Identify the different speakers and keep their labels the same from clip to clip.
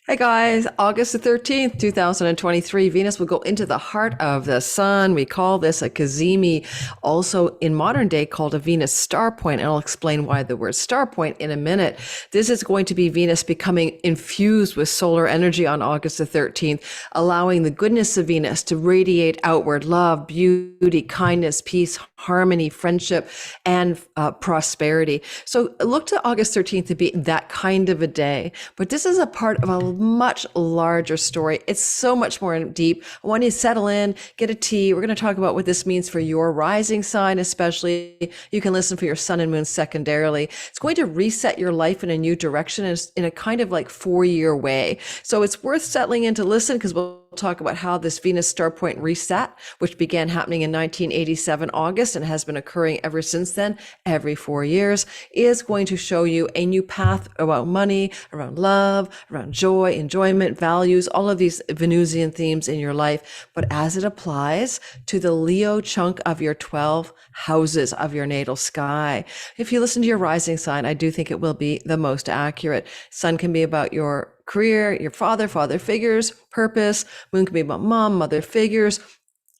Speaker 1: Hey guys, August the 13th, 2023, Venus will go into the heart of the sun. We call this a Cazimi, also in modern day called a Venus star point, and I'll explain why the word star point in a minute. This is going to be Venus becoming infused with solar energy on August the 13th, allowing the goodness of Venus to radiate outward: love, beauty, kindness, peace, harmony, friendship, and prosperity. So look to August 13th to be that kind of a day, but this is a part of a much larger story. It's so much more deep. I want you to settle in, get a tea. We're going to talk about what this means for your rising sign, especially. You can listen for your sun and moon secondarily. It's going to reset your life in a new direction in a kind of like 4-year way. So it's worth settling in to listen, because we'll talk about how this Venus star point reset, which began happening in 1987 August and has been occurring ever since then, every 4 years, is going to show you a new path around money, around love, around joy, enjoyment, values, all of these Venusian themes in your life, but as it applies to the Leo chunk of your 12 houses of your natal sky. If you listen to your rising sign, I do think it will be the most accurate. Sun can be about your career, your father figures, purpose. Moon can be about mom, mother figures,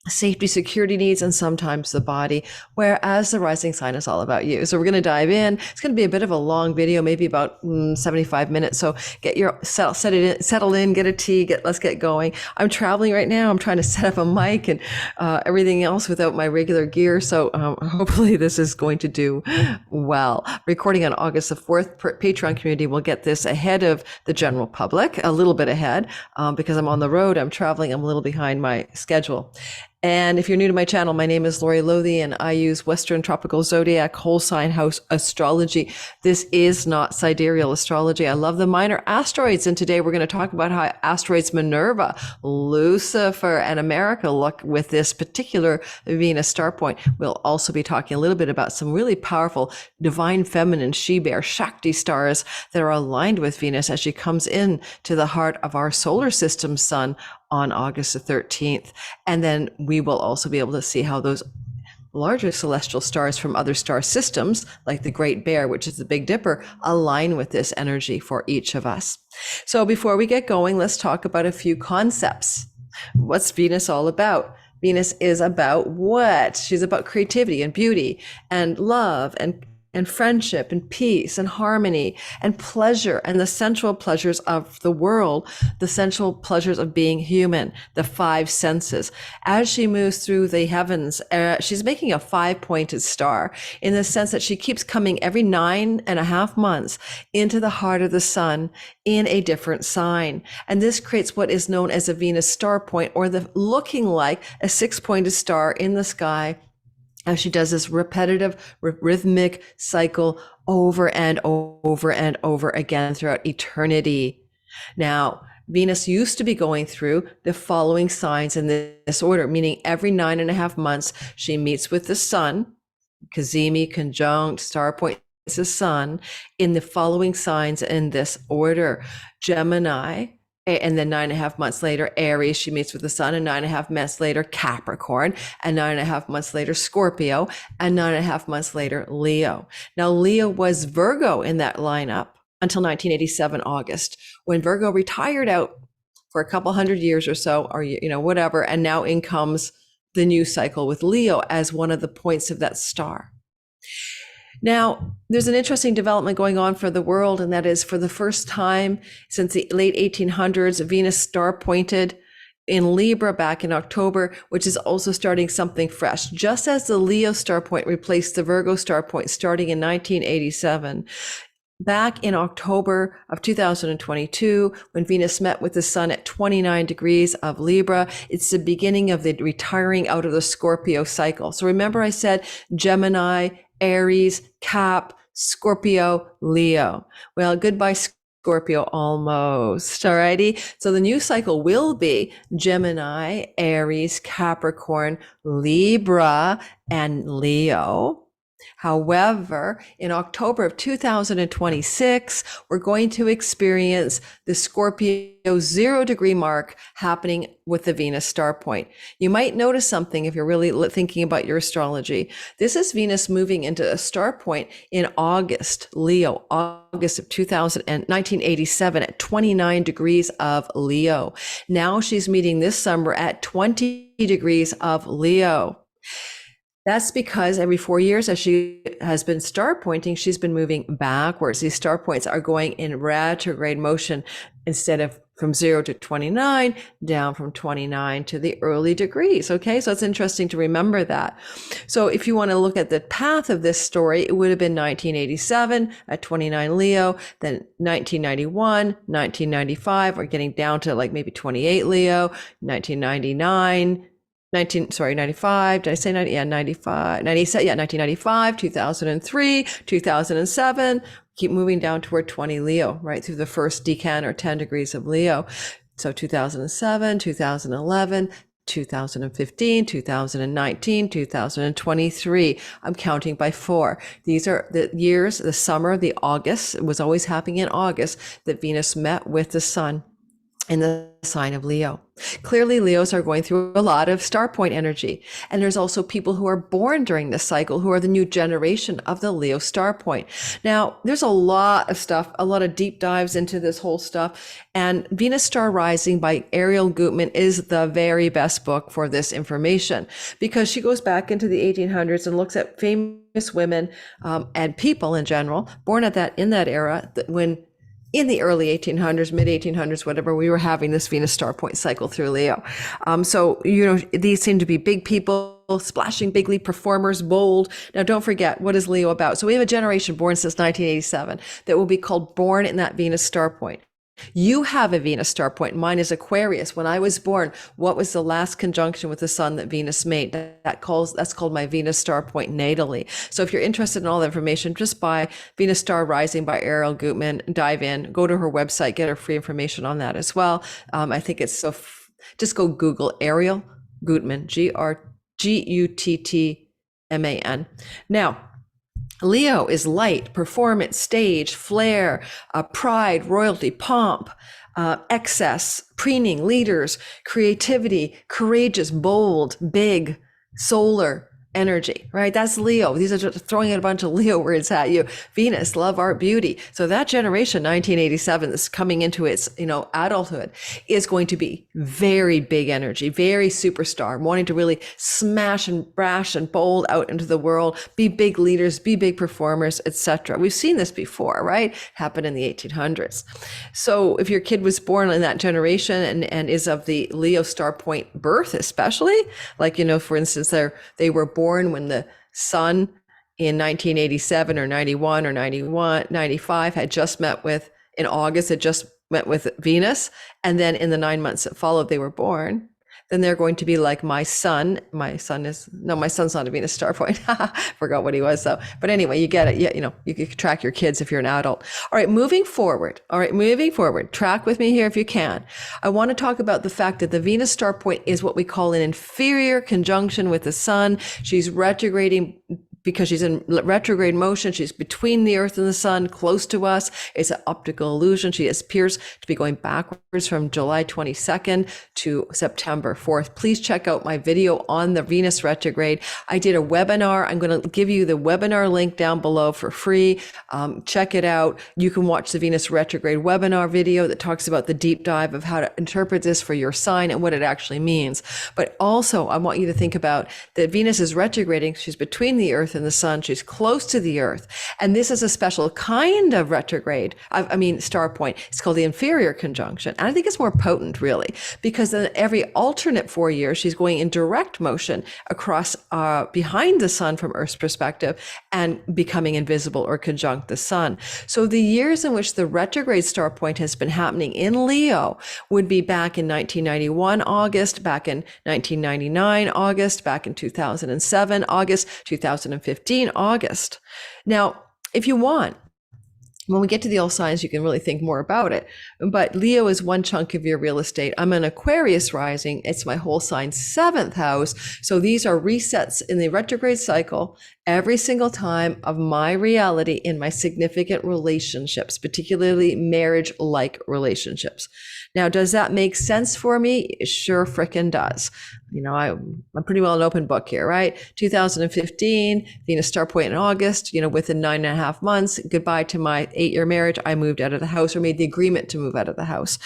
Speaker 1: safety, security needs, and sometimes the body, whereas the rising sign is all about you. So we're going to dive in. It's going to be a bit of a long video, maybe about 75 minutes. So get your settle in, get a tea, let's get going. I'm traveling right now. I'm trying to set up a mic and everything else without my regular gear. So hopefully this is going to do well. Recording on August the 4th. Patreon community will get this ahead of the general public, a little bit ahead, because I'm on the road. I'm traveling. I'm a little behind my schedule. And if you're new to my channel, my name is Lori Lothe, and I use Western Tropical Zodiac Whole Sign House Astrology. This is not sidereal astrology. I love the minor asteroids, and today we're going to talk about how asteroids Minerva, Lucifer, and America look with this particular Venus star point. We'll also be talking a little bit about some really powerful divine feminine she-bear Shakti stars that are aligned with Venus as she comes in to the heart of our solar system sun on August the 13th. And then we will also be able to see how those larger celestial stars from other star systems, like the Great Bear, which is the Big Dipper, align with this energy for each of us. So before we get going, let's talk about a few concepts. What's Venus all about? Venus is about what? She's about creativity and beauty and love and friendship and peace and harmony and pleasure and the sensual pleasures of the world, the sensual pleasures of being human, the 5 senses. As she moves through the heavens, she's making a 5-pointed star in the sense that she keeps coming every 9.5 months into the heart of the sun in a different sign. And this creates what is known as a Venus star point, or the looking like a 6-pointed star in the sky, as she does this repetitive, rhythmic cycle over and over and over again throughout eternity. Now, Venus used to be going through the following signs in this order, meaning every 9.5 months, she meets with the sun, Cazimi, conjunct, star point, the sun, in the following signs in this order: Gemini, and then 9.5 months later, Aries, she meets with the sun, and 9.5 months later, Capricorn, and 9.5 months later, Scorpio, and 9.5 months later, Leo. Now, Leo was Virgo in that lineup until 1987 August, when Virgo retired out for a couple hundred years or so, or whatever, and now in comes the new cycle with Leo as one of the points of that star. Now, there's an interesting development going on for the world, and that is, for the first time since the late 1800s, Venus star pointed in Libra back in October, which is also starting something fresh. Just as the Leo star point replaced the Virgo star point starting in 1987, back in October of 2022, when Venus met with the sun at 29 degrees of Libra, it's the beginning of the retiring out of the Scorpio cycle. So remember I said Gemini, Aries, Cap, Scorpio, Leo. Well, goodbye Scorpio almost. Alrighty. So the new cycle will be Gemini, Aries, Capricorn, Libra, and Leo. However, in October of 2026, we're going to experience the Scorpio 0 degree mark happening with the Venus star point. You might notice something if you're really thinking about your astrology. This is Venus moving into a star point in August, Leo, August of 1987 at 29 degrees of Leo. Now she's meeting this summer at 20 degrees of Leo. That's because every 4 years, as she has been star pointing, she's been moving backwards. These star points are going in retrograde motion instead of from 0 to 29, down from 29 to the early degrees. Okay, so it's interesting to remember that. So if you want to look at the path of this story, it would have been 1987 at 29 Leo, then 1991, 1995, we're getting down to like maybe 28 Leo, 1999, 95, did I say 90? Yeah, 95, 97, yeah, 1995, 2003, 2007, keep moving down toward 20 Leo, right through the first decan or 10 degrees of Leo. So 2007, 2011, 2015, 2019, 2023. I'm counting by 4. These are the years, the summer, the August, it was always happening in August that Venus met with the sun in the sign of Leo. Clearly, Leos are going through a lot of star point energy. And there's also people who are born during this cycle who are the new generation of the Leo star point. Now, there's a lot of stuff, a lot of deep dives into this whole stuff. And Venus Star Rising by Ariel Gutman is the very best book for this information because she goes back into the 1800s and looks at famous women and people in general born in that era when in the early 1800s, mid 1800s, whatever, we were having this Venus star point cycle through Leo. So, these seem to be big people, splashing bigly, performers, bold. Now, don't forget, what is Leo about? So we have a generation born since 1987 that will be called born in that Venus star point. You have a Venus star point. Mine is Aquarius. When I was born, what was the last conjunction with the sun that Venus made? That's called my Venus star point natally. So if you're interested in all the information, just buy Venus Star Rising by Ariel Gutman, dive in, go to her website, get her free information on that as well. I think it's just go Google Ariel Gutman, Guttman. Now, Leo is light, performance, stage, flair, pride, royalty, pomp, excess, preening, leaders, creativity, courageous, bold, big, solar energy, right? That's Leo. These are just throwing a bunch of Leo words at you. Venus, love, art, beauty. So that generation, 1987, that's coming into its, adulthood, is going to be very big energy, very superstar, wanting to really smash and brash and bold out into the world, be big leaders, be big performers, etc. We've seen this before, right? Happened in the 1800s. So if your kid was born in that generation and is of the Leo star point birth, especially, like, for instance, they were born when the sun in 1987 or 91 or 95 had just met with, in August, had just met with Venus. And then in the 9 months that followed, they were born. Then they're going to be like my son. My son's not a Venus star point. Forgot what he was though. But anyway, you get it. Yeah, you can track your kids if you're an adult. All right, moving forward. Track with me here if you can. I want to talk about the fact that the Venus star point is what we call an inferior conjunction with the sun. She's retrograding because she's in retrograde motion. She's between the earth and the sun, close to us. It's an optical illusion. She appears to be going backwards from July 22nd to September 4th. Please check out my video on the Venus retrograde. I did a webinar. I'm going to give you the webinar link down below for free. Check it out. You can watch the Venus retrograde webinar video that talks about the deep dive of how to interpret this for your sign and what it actually means. But also, I want you to think about that Venus is retrograding. She's between the earth and the sun. She's close to the earth. And this is a special kind of retrograde. Star point. It's called the inferior conjunction. And I think it's more potent, really, because then every alternate 4 years, she's going in direct motion across behind the sun from Earth's perspective and becoming invisible or conjunct the sun. So the years in which the retrograde star point has been happening in Leo would be back in 1991 August, back in 1999 August, back in 2007 August, 2015 August. Now, if you want, when we get to the all signs, you can really think more about it. But Leo is one chunk of your real estate. I'm an Aquarius rising. It's my whole sign, 7th house. So these are resets in the retrograde cycle every single time of my reality in my significant relationships, particularly marriage-like relationships. Now, does that make sense for me? It sure frickin' does. You know, I'm pretty well an open book here, right? 2015, Venus star point in August, you know, within 9.5 months, goodbye to my 8-year marriage. I moved out of the house, or made the agreement to move out of the house.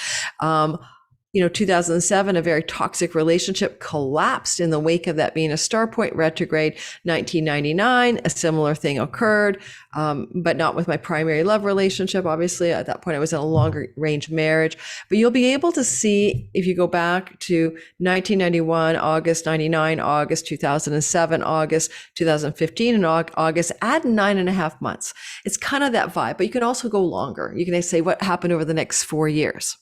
Speaker 1: You know, 2007, a very toxic relationship collapsed in the wake of that Venus star point retrograde. 1999, a similar thing occurred, but not with my primary love relationship. Obviously, at that point, I was in a longer range marriage. But you'll be able to see, if you go back to 1991, August, 99, August, 2007, August, 2015, and August, add 9.5 months. It's kind of that vibe, but you can also go longer. You can say what happened over the next 4 years.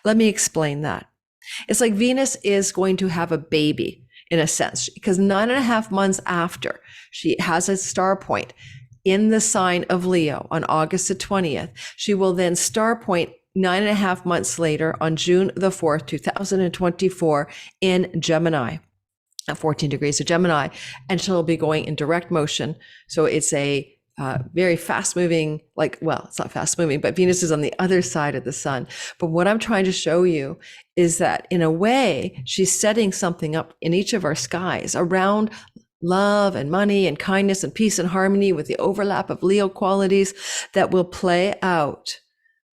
Speaker 1: Let me explain that. It's like Venus is going to have a baby in a sense, because 9.5 months after she has a star point in the sign of Leo on August the 20th, she will then star point 9.5 months later on June the 4th, 2024 in Gemini at 14 degrees of Gemini, and she'll be going in direct motion. So it's a very fast moving, it's not fast moving, but Venus is on the other side of the sun. But what I'm trying to show you is that in a way, she's setting something up in each of our skies around love and money and kindness and peace and harmony, with the overlap of Leo qualities that will play out,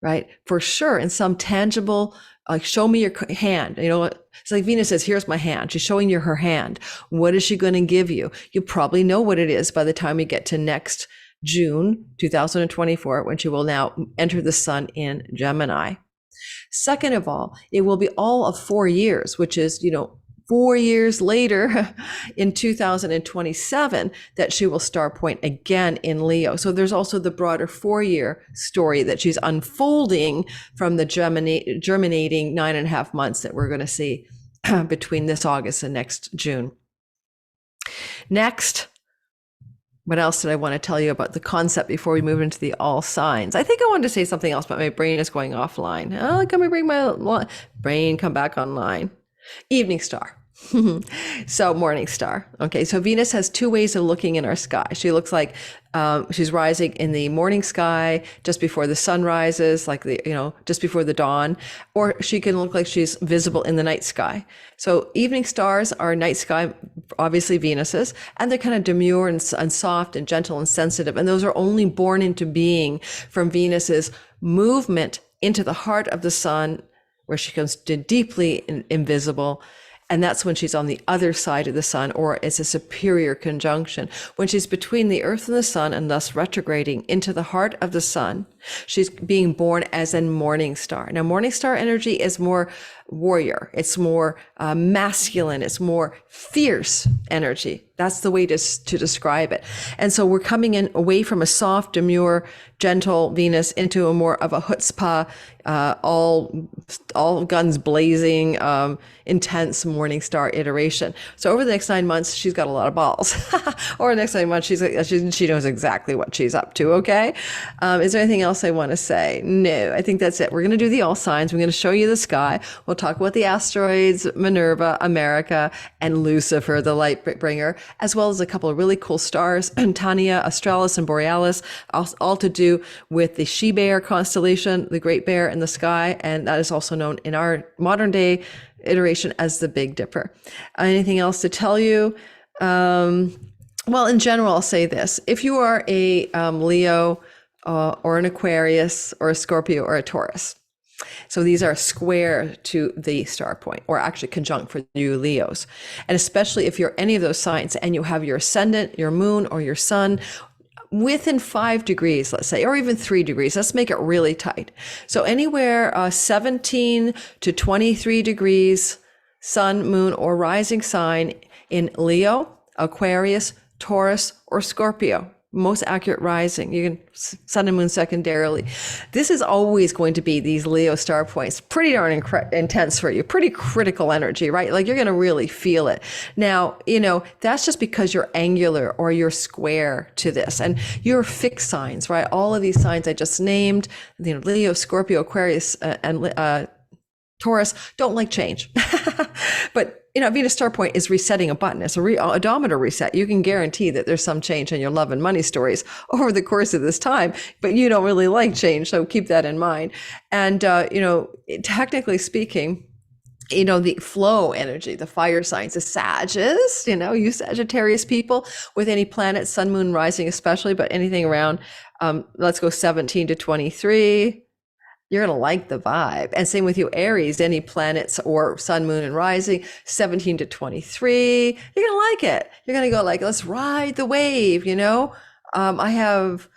Speaker 1: right? For sure, in some tangible, like, show me your hand. You know, it's like Venus says, here's my hand. She's showing you her hand. What is she going to give you? You probably know what it is by the time we get to next June 2024, when she will now enter the sun in Gemini. Second of all, it will be all of 4 years, which is, 4 years later in 2027 that she will star point again in Leo. So there's also the broader 4-year story that she's unfolding from the germinating 9.5 months that we're going to see between this August and next June. Next, what else did I want to tell you about the concept before we move into the all signs? I think I wanted to say something else, but my brain is going offline. Oh, can we bring my brain come back online? Evening star. So morning star. Okay, so Venus has two ways of looking in our sky. She looks like she's rising in the morning sky just before the sun rises, like just before the dawn, or she can look like she's visible in the night sky. So evening stars are night sky, obviously Venuses, and they're kind of demure and soft and gentle and sensitive. And those are only born into being from Venus's movement into the heart of the sun, where she comes to deeply invisible. And that's when she's on the other side of the sun, or it's a superior conjunction. When she's between the earth and the sun, and thus retrograding into the heart of the sun, she's being born as a morning star. Now, morning star energy is more warrior. It's more masculine. It's more fierce energy. That's the way to describe it. And so we're coming in away from a soft, demure, gentle Venus into a more of a chutzpah, all guns blazing, intense morning star iteration. So over the next 9 months, she's got a lot of balls. Over the next 9 months, she knows exactly what she's up to. Okay. Is there anything else I want to say? No, I think that's it. We're going to do the all signs. We're going to show you the sky. We'll talk about the asteroids, Minerva, America, and Lucifer, the light bringer, as well as a couple of really cool stars, Tania, Australis, and Borealis, all to do with the She-Bear constellation, the Great Bear in the sky, and that is also known in our modern day iteration as the Big Dipper. Anything else to tell you? Well, in general, I'll say this. If you are a Leo or an Aquarius or a Scorpio or a Taurus, so these are square to the star point, or actually conjunct for you Leos. And especially if you're any of those signs and you have your ascendant, your moon, or your sun within 5 degrees, let's say, or even 3 degrees, let's make it really tight. So anywhere 17 to 23 degrees, sun, moon, or rising sign in Leo, Aquarius, Taurus, or Scorpio. Most accurate rising. You can sun and moon secondarily. This is always going to be these Leo star points. Pretty darn intense for you. Pretty critical energy, right? Like you're going to really feel it. Now, that's just because you're angular or you're square to this, and you're fixed signs, right? All of these signs I just named, Leo, Scorpio, Aquarius, and Taurus don't like change. But Venus star point is resetting a button. It's a odometer reset. You can guarantee that there's some change in your love and money stories over the course of this time, but you don't really like change. So keep that in mind. And, technically speaking, the flow energy, the fire signs, the Sages, you Sagittarius people with any planet, sun, moon, rising especially, but anything around, let's go 17 to 23. You're going to like the vibe. And same with you, Aries, any planets or sun, moon, and rising, 17 to 23. You're going to like it. You're going to go like, let's ride the wave, I have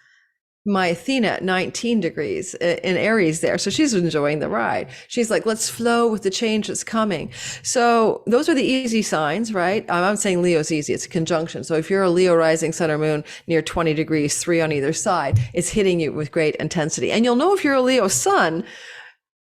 Speaker 1: my Athena at 19 degrees in Aries there. So she's enjoying the ride. She's like, let's flow with the change that's coming. So those are the easy signs, right? I'm saying Leo's easy. It's a conjunction. So if you're a Leo rising sun or moon near 20 degrees, 3 on either side, it's hitting you with great intensity. And you'll know if you're a Leo sun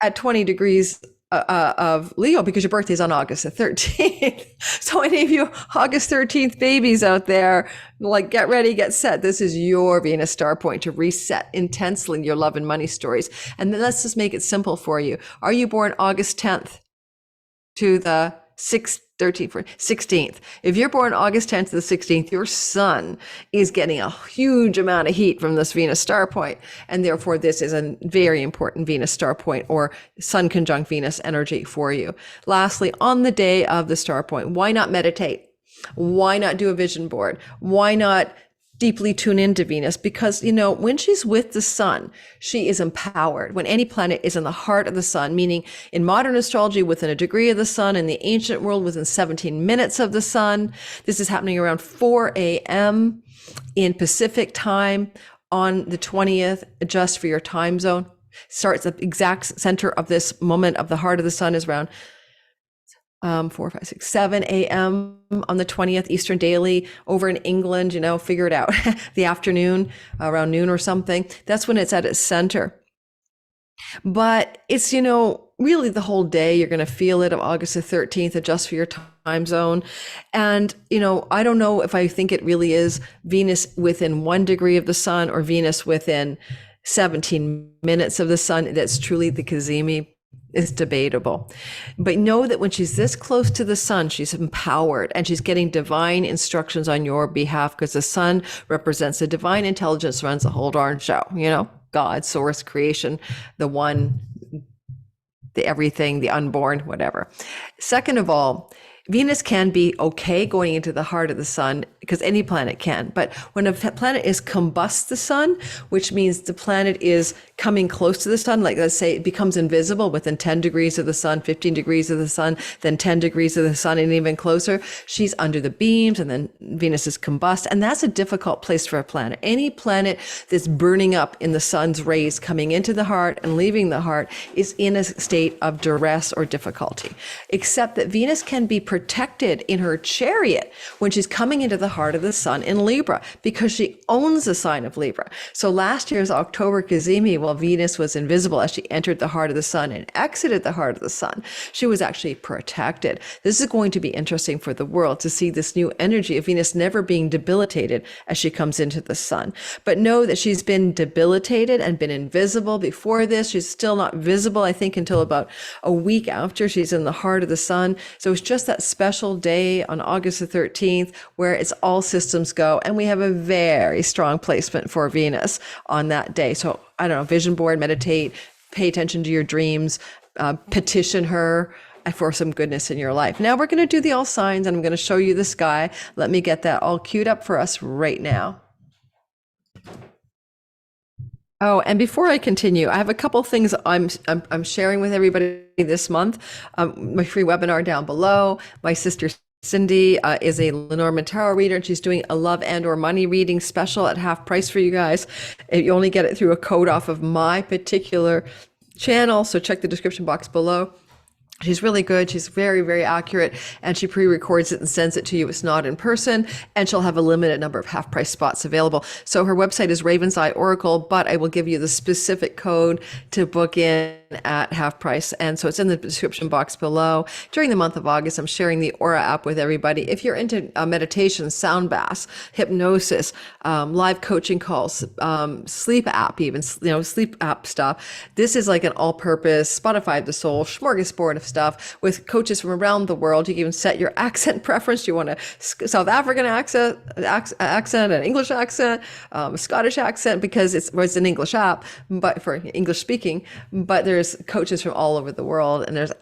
Speaker 1: at 20 degrees of Leo because your birthday is on August the 13th. So any of you August 13th babies out there, like get ready, get set. This is your Venus star point to reset intensely your love and money stories. And then let's just make it simple for you. Are you born August 10th to the 16th? If you're born August 10th to the 16th, your sun is getting a huge amount of heat from this Venus star point. And therefore, this is a very important Venus star point or sun conjunct Venus energy for you. Lastly, on the day of the star point, why not meditate? Why not do a vision board? Why not deeply tune into Venus? Because, when she's with the sun, she is empowered. When any planet is in the heart of the sun, meaning in modern astrology, within a degree of the sun, in the ancient world, within 17 minutes of the sun, this is happening around 4 a.m. in Pacific time on the 20th. Adjust for your time zone. Starts at the exact center of this moment of the heart of the sun is around 4, 5, 6, 7 a.m. on the 20th Eastern daily over in England, figure it out. The afternoon, around noon or something. That's when it's at its center. But it's, really the whole day. You're going to feel it of August the 13th, adjust for your time zone. And, I don't know if I think it really is Venus within 1 degree of the sun or Venus within 17 minutes of the sun. That's truly the Cazimi. Is debatable. But know that when she's this close to the sun, she's empowered and she's getting divine instructions on your behalf because the sun represents the divine intelligence, runs the whole darn show, God, source, creation, the one, the everything, the unborn, whatever. Second of all, Venus can be okay going into the heart of the sun because any planet can. But when a planet is combust the sun, which means the planet is coming close to the sun, like let's say it becomes invisible within 10 degrees of the sun, 15 degrees of the sun, then 10 degrees of the sun, and even closer, she's under the beams and then Venus is combust. And that's a difficult place for a planet. Any planet that's burning up in the sun's rays coming into the heart and leaving the heart is in a state of duress or difficulty, except that Venus can be protected in her chariot when she's coming into the heart of the sun in Libra because she owns the sign of Libra. So last year's October Cazimi, while Venus was invisible as she entered the heart of the sun and exited the heart of the sun, she was actually protected. This is going to be interesting for the world to see this new energy of Venus never being debilitated as she comes into the sun. But know that she's been debilitated and been invisible before this. She's still not visible, I think, until about a week after she's in the heart of the sun. So it's just that special day on August the 13th where it's all systems go. And we have a very strong placement for Venus on that day. So I don't know, vision board, meditate, pay attention to your dreams, petition her for some goodness in your life. Now we're going to do the all signs and I'm going to show you the sky. Let me get that all queued up for us right now. Oh, and before I continue, I have a couple things I'm sharing with everybody this month. My free webinar down below. My sister Cindy is a Lenormand tarot reader, and she's doing a love and or money reading special at half price for you guys. You only get it through a code off of my particular channel, so check the description box below. She's really good. She's very, very accurate, and she pre-records it and sends it to you. It's not in person, and she'll have a limited number of half-price spots available. So her website is Raven's Eye Oracle, but I will give you the specific code to book in at half price. And so it's in the description box below. During the month of August, I'm sharing the Aura app with everybody. If you're into meditation, sound baths, hypnosis, live coaching calls, sleep app, even, sleep app stuff, this is like an all-purpose Spotify of the soul smorgasbord of stuff with coaches from around the world. You can even set your accent preference. You want a South African accent, an English accent, a Scottish accent, because it's an English app, but for English speaking, but there's coaches from all over the world, and there's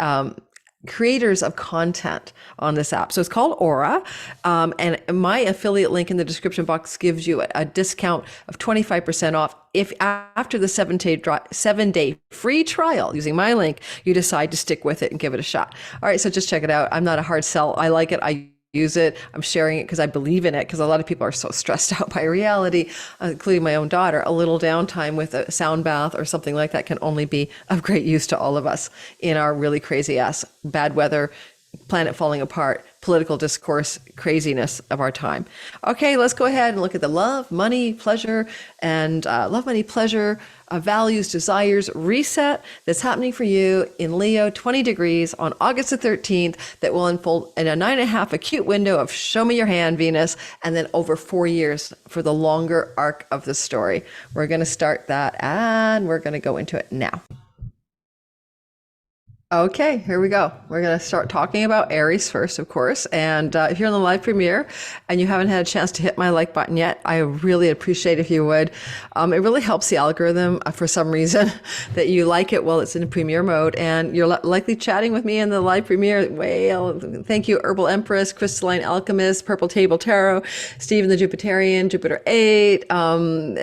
Speaker 1: creators of content on this app. So it's called Aura. And my affiliate link in the description box gives you a discount of 25% off if after the 7-day free trial using my link, you decide to stick with it and give it a shot. All right, so just check it out. I'm not a hard sell. I like it. I use it. I'm sharing it because I believe in it, because a lot of people are so stressed out by reality, including my own daughter. A little downtime with a sound bath or something like that can only be of great use to all of us in our really crazy ass bad weather, planet falling apart, political discourse craziness of our time. Okay, let's go ahead and look at the love, money, pleasure, and values, desires reset that's happening for you in Leo, 20 degrees on August the 13th, that will unfold in a 9.5 acute window of show me your hand, Venus, and then over 4 years for the longer arc of the story. We're going to start that, and we're going to go into it now. Okay, here we go. We're going to start talking about Aries first, of course. And if you're in the live premiere and you haven't had a chance to hit my like button yet, I really appreciate if you would. It really helps the algorithm for some reason that you like it while it's in premiere mode. And you're likely chatting with me in the live premiere. Well, thank you, Herbal Empress, Crystalline Alchemist, Purple Table Tarot, Stephen the Jupiterian, Jupiter 8,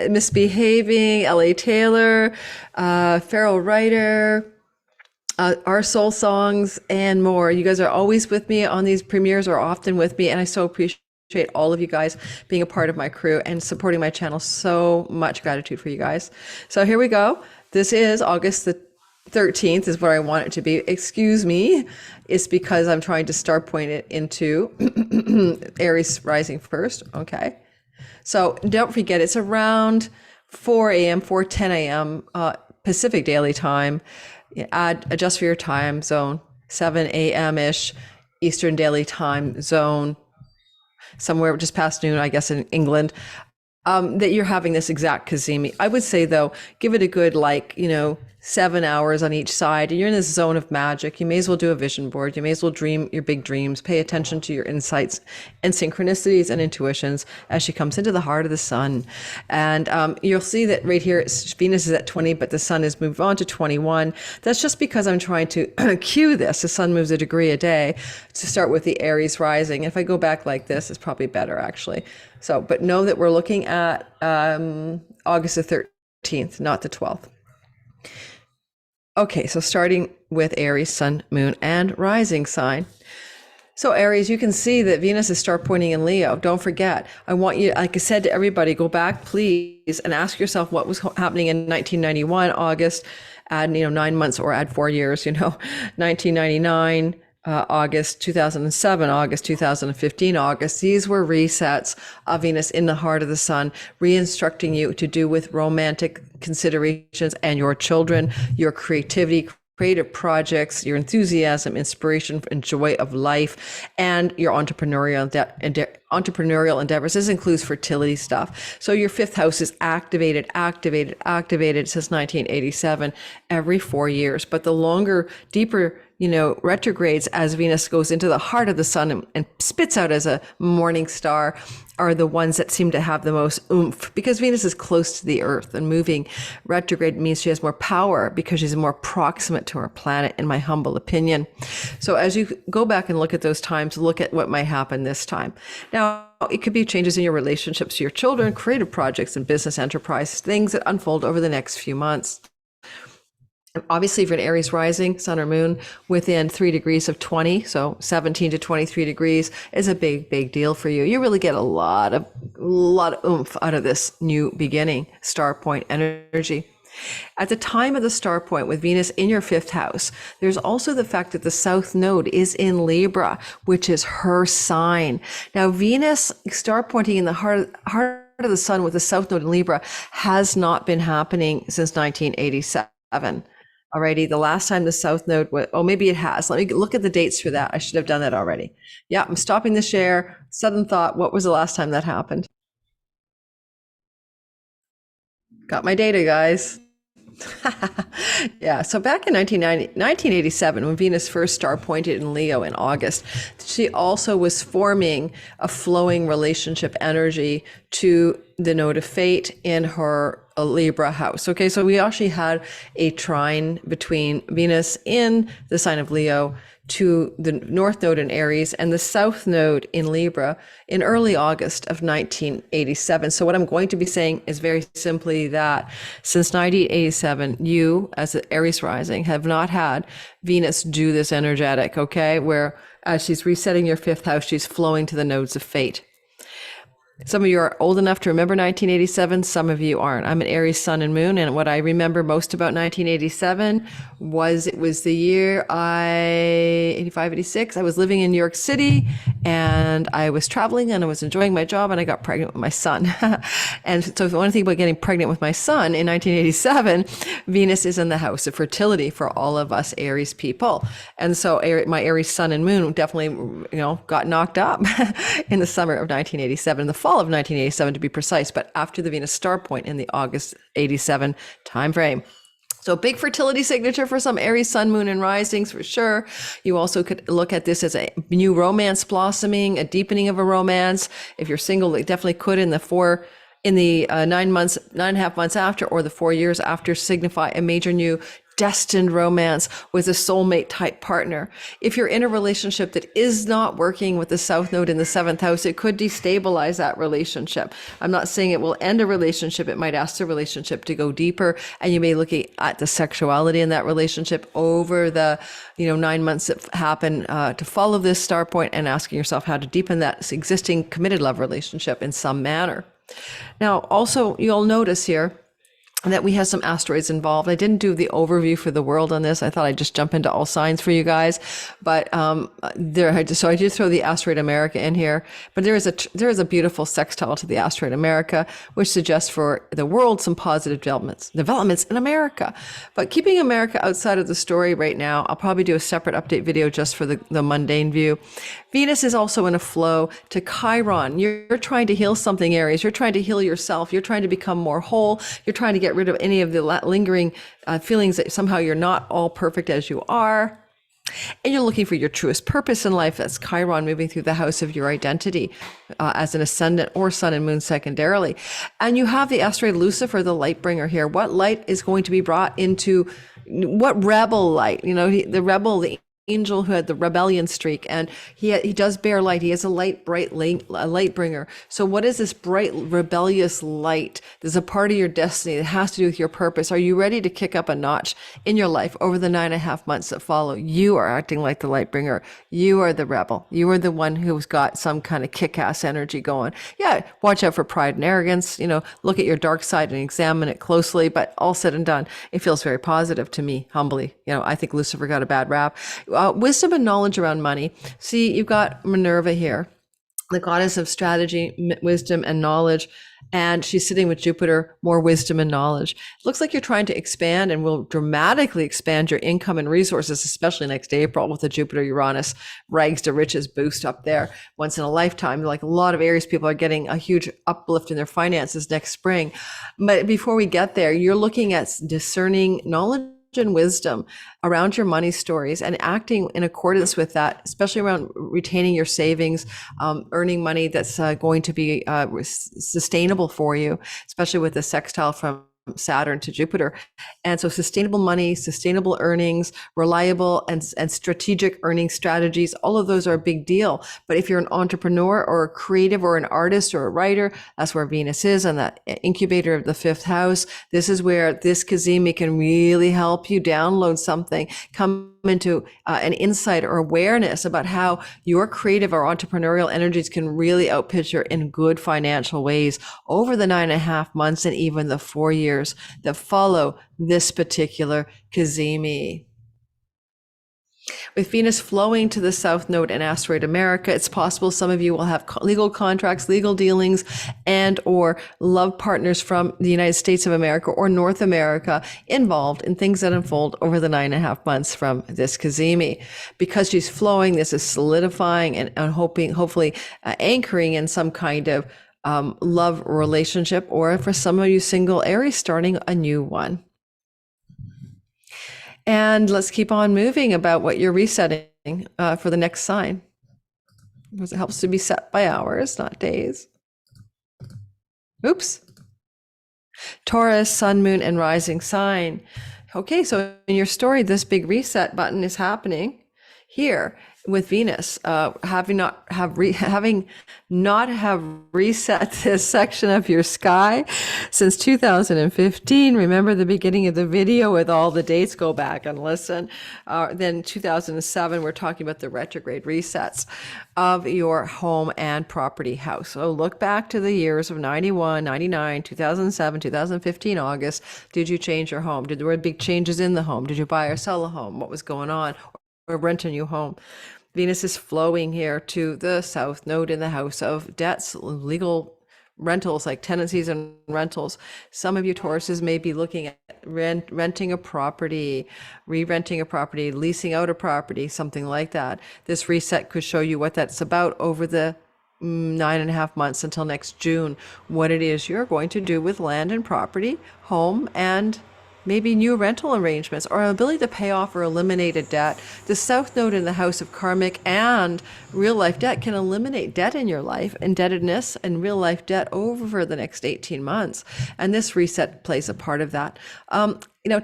Speaker 1: Misbehaving, L.A. Taylor, Feral Writer, Our Soul Songs, and more. You guys are always with me on these premieres, or often with me, and I so appreciate all of you guys being a part of my crew and supporting my channel. So much gratitude for you guys. So here we go. This is August the 13th is what I want it to be. Excuse me. It's because I'm trying to star point it into Aries rising first. Okay. So don't forget, it's around 4 a.m., 4:10 a.m. Pacific Daily Time. Adjust for your time zone, 7 a.m. ish Eastern Daily Time Zone, somewhere just past noon, I guess, in England, that you're having this exact Cazimi. I would say, though, give it a good, 7 hours on each side, and you're in this zone of magic. You may as well do a vision board. You may as well dream your big dreams. Pay attention to your insights and synchronicities and intuitions as she comes into the heart of the sun. And you'll see that right here, Venus is at 20, but the sun has moved on to 21. That's just because I'm trying to cue this. The sun moves a degree a day to start with the Aries rising. If I go back like this, it's probably better, actually. So, but know that we're looking at August the 13th, not the 12th. Okay, so starting with Aries, sun, moon, and rising sign. So Aries, you can see that Venus is star pointing in Leo. Don't forget, I want you, like I said to everybody, go back, please, and ask yourself what was happening in 1991, August, add, 9 months, or add 4 years, 1999, August 2007, August 2015, August. These were resets of Venus in the heart of the sun, re-instructing you to do with romantic considerations and your children, your creativity, creative projects, your enthusiasm, inspiration, and joy of life, and your entrepreneurial endeavors. This includes fertility stuff. So your fifth house is activated since 1987, every 4 years. But the longer, deeper, retrogrades as Venus goes into the heart of the sun and spits out as a morning star are the ones that seem to have the most oomph, because Venus is close to the earth, and moving retrograde means she has more power because she's more proximate to our planet, in my humble opinion. So as you go back and look at those times, look at what might happen this time. Now, it could be changes in your relationships to your children, creative projects and business enterprise, things that unfold over the next few months. Obviously, if you're an Aries rising, sun or moon, within 3 degrees of 20, so 17 to 23 degrees is a big, big deal for you. You really get a lot of oomph out of this new beginning, star point energy. At the time of the star point with Venus in your fifth house, there's also the fact that the south node is in Libra, which is her sign. Now, Venus star pointing in the heart of the sun with the south node in Libra has not been happening since 1987. Alrighty, the last time the South Node was, oh, maybe it has. Let me look at the dates for that. I should have done that already. Yeah, I'm stopping the share. Sudden thought, what was the last time that happened? Got my data, guys. Yeah, so back in 1987, when Venus first star pointed in Leo in August, she also was forming a flowing relationship energy to the node of fate in her Libra house. Okay, so we actually had a trine between Venus in the sign of Leo to the North Node in Aries and the South Node in Libra in early August of 1987. So what I'm going to be saying is very simply that since 1987, you as an Aries rising have not had Venus do this energetic, okay? Where as she's resetting your fifth house, she's flowing to the nodes of fate. Some of you are old enough to remember 1987. Some of you aren't. I'm an Aries sun and moon. And what I remember most about 1987 was it was the year 85, 86. I was living in New York City and I was traveling and I was enjoying my job and I got pregnant with my son. And so if you want to think about getting pregnant with my son in 1987, Venus is in the house of fertility for all of us Aries people. And so my Aries sun and moon definitely, got knocked up in the summer of 1987. The fall of 1987 to be precise, but after the Venus star point in the August 87 time frame. So big fertility signature for some Aries sun, moon, and risings for sure. You also could look at this as a new romance blossoming, a deepening of a romance. If you're single, it definitely could in the 9.5 months after, or the 4 years after, signify a major new destined romance with a soulmate type partner. If you're in a relationship that is not working with the South Node in the seventh house, it could destabilize that relationship. I'm not saying it will end a relationship. It might ask the relationship to go deeper, and you may look at the sexuality in that relationship over the 9 months that happen to follow this star point, and asking yourself how to deepen that existing committed love relationship in some manner. Now, also, you'll notice here that we have some asteroids involved. I didn't do the overview for the world on this. I thought I'd just jump into all signs for you guys, but so I did throw the asteroid America in here. But there is a beautiful sextile to the asteroid America, which suggests for the world some positive developments in America. But keeping America outside of the story right now, I'll probably do a separate update video just for the mundane view. Venus is also in a flow to Chiron. You're trying to heal something, Aries. You're trying to heal yourself. You're trying to become more whole. You're trying to get rid of any of the lingering feelings that somehow you're not all perfect as you are. And you're looking for your truest purpose in life. That's Chiron moving through the house of your identity as an ascendant or sun and moon secondarily. And you have the asteroid Lucifer, the light bringer here. What light is going to be brought into, what rebel light? The rebel, the angel who had the rebellion streak, and he does bear light. He is a light bringer. So what is this bright rebellious light? There's a part of your destiny that has to do with your purpose. Are you ready to kick up a notch in your life over the 9.5 months that follow? You are acting like the light bringer. You are the rebel. You are the one who's got some kind of kick-ass energy going. Yeah, watch out for pride and arrogance. Look at your dark side and examine it closely. But all said and done, it feels very positive to me, humbly. I think Lucifer got a bad rap. Wisdom and knowledge around money. See, you've got Minerva here, the goddess of strategy, wisdom, and knowledge. And she's sitting with Jupiter, more wisdom and knowledge. It looks like you're trying to expand and will dramatically expand your income and resources, especially next April with the Jupiter-Uranus rags to riches boost up there once in a lifetime. Like a lot of Aries people are getting a huge uplift in their finances next spring. But before we get there, you're looking at discerning knowledge and wisdom around your money stories and acting in accordance with that, especially around retaining your savings, earning money that's going to be sustainable for you, especially with the sextile from Saturn to Jupiter. And so sustainable money, sustainable earnings, reliable and strategic earning strategies, all of those are a big deal. But if you're an entrepreneur or a creative or an artist or a writer, that's where Venus is, and that incubator of the fifth house. This is where this Cazimi can really help you download something, come into an insight or awareness about how your creative or entrepreneurial energies can really outpitch you in good financial ways over the 9.5 months and even the 4 years that follow this particular Cazimi. With Venus flowing to the South Node in asteroid America, it's possible some of you will have legal contracts, legal dealings, and or love partners from the United States of America or North America involved in things that unfold over the 9.5 months from this Cazimi. Because she's flowing, this is solidifying and hopefully anchoring in some kind of love relationship, or for some of you single Aries, starting a new one. And let's keep on moving about what you're resetting for the next sign, because it helps to be set by hours, not days. Oops. Taurus, sun, moon, and rising sign. Okay, so in your story, this big reset button is happening here with Venus, having not have reset this section of your sky since 2015. Remember the beginning of the video with all the dates? Go back and listen. Then 2007, we're talking about the retrograde resets of your home and property house. So look back to the years of 91, 99, 2007, 2015, August. Did you change your home? There were big changes in the home? Did you buy or sell a home? What was going on? Or rent a new home? Venus is flowing here to the South Node in the house of debts, legal rentals like tenancies and rentals. Some of you Tauruses may be looking at renting a property, re-renting a property, leasing out a property, something like that. This reset could show you what that's about over the 9.5 months until next June, what it is you're going to do with land and property, home, and maybe new rental arrangements, or ability to pay off or eliminate a debt. The South Node in the house of karmic and real life debt can eliminate debt in your life, indebtedness and real life debt over the next 18 months. And this reset plays a part of that.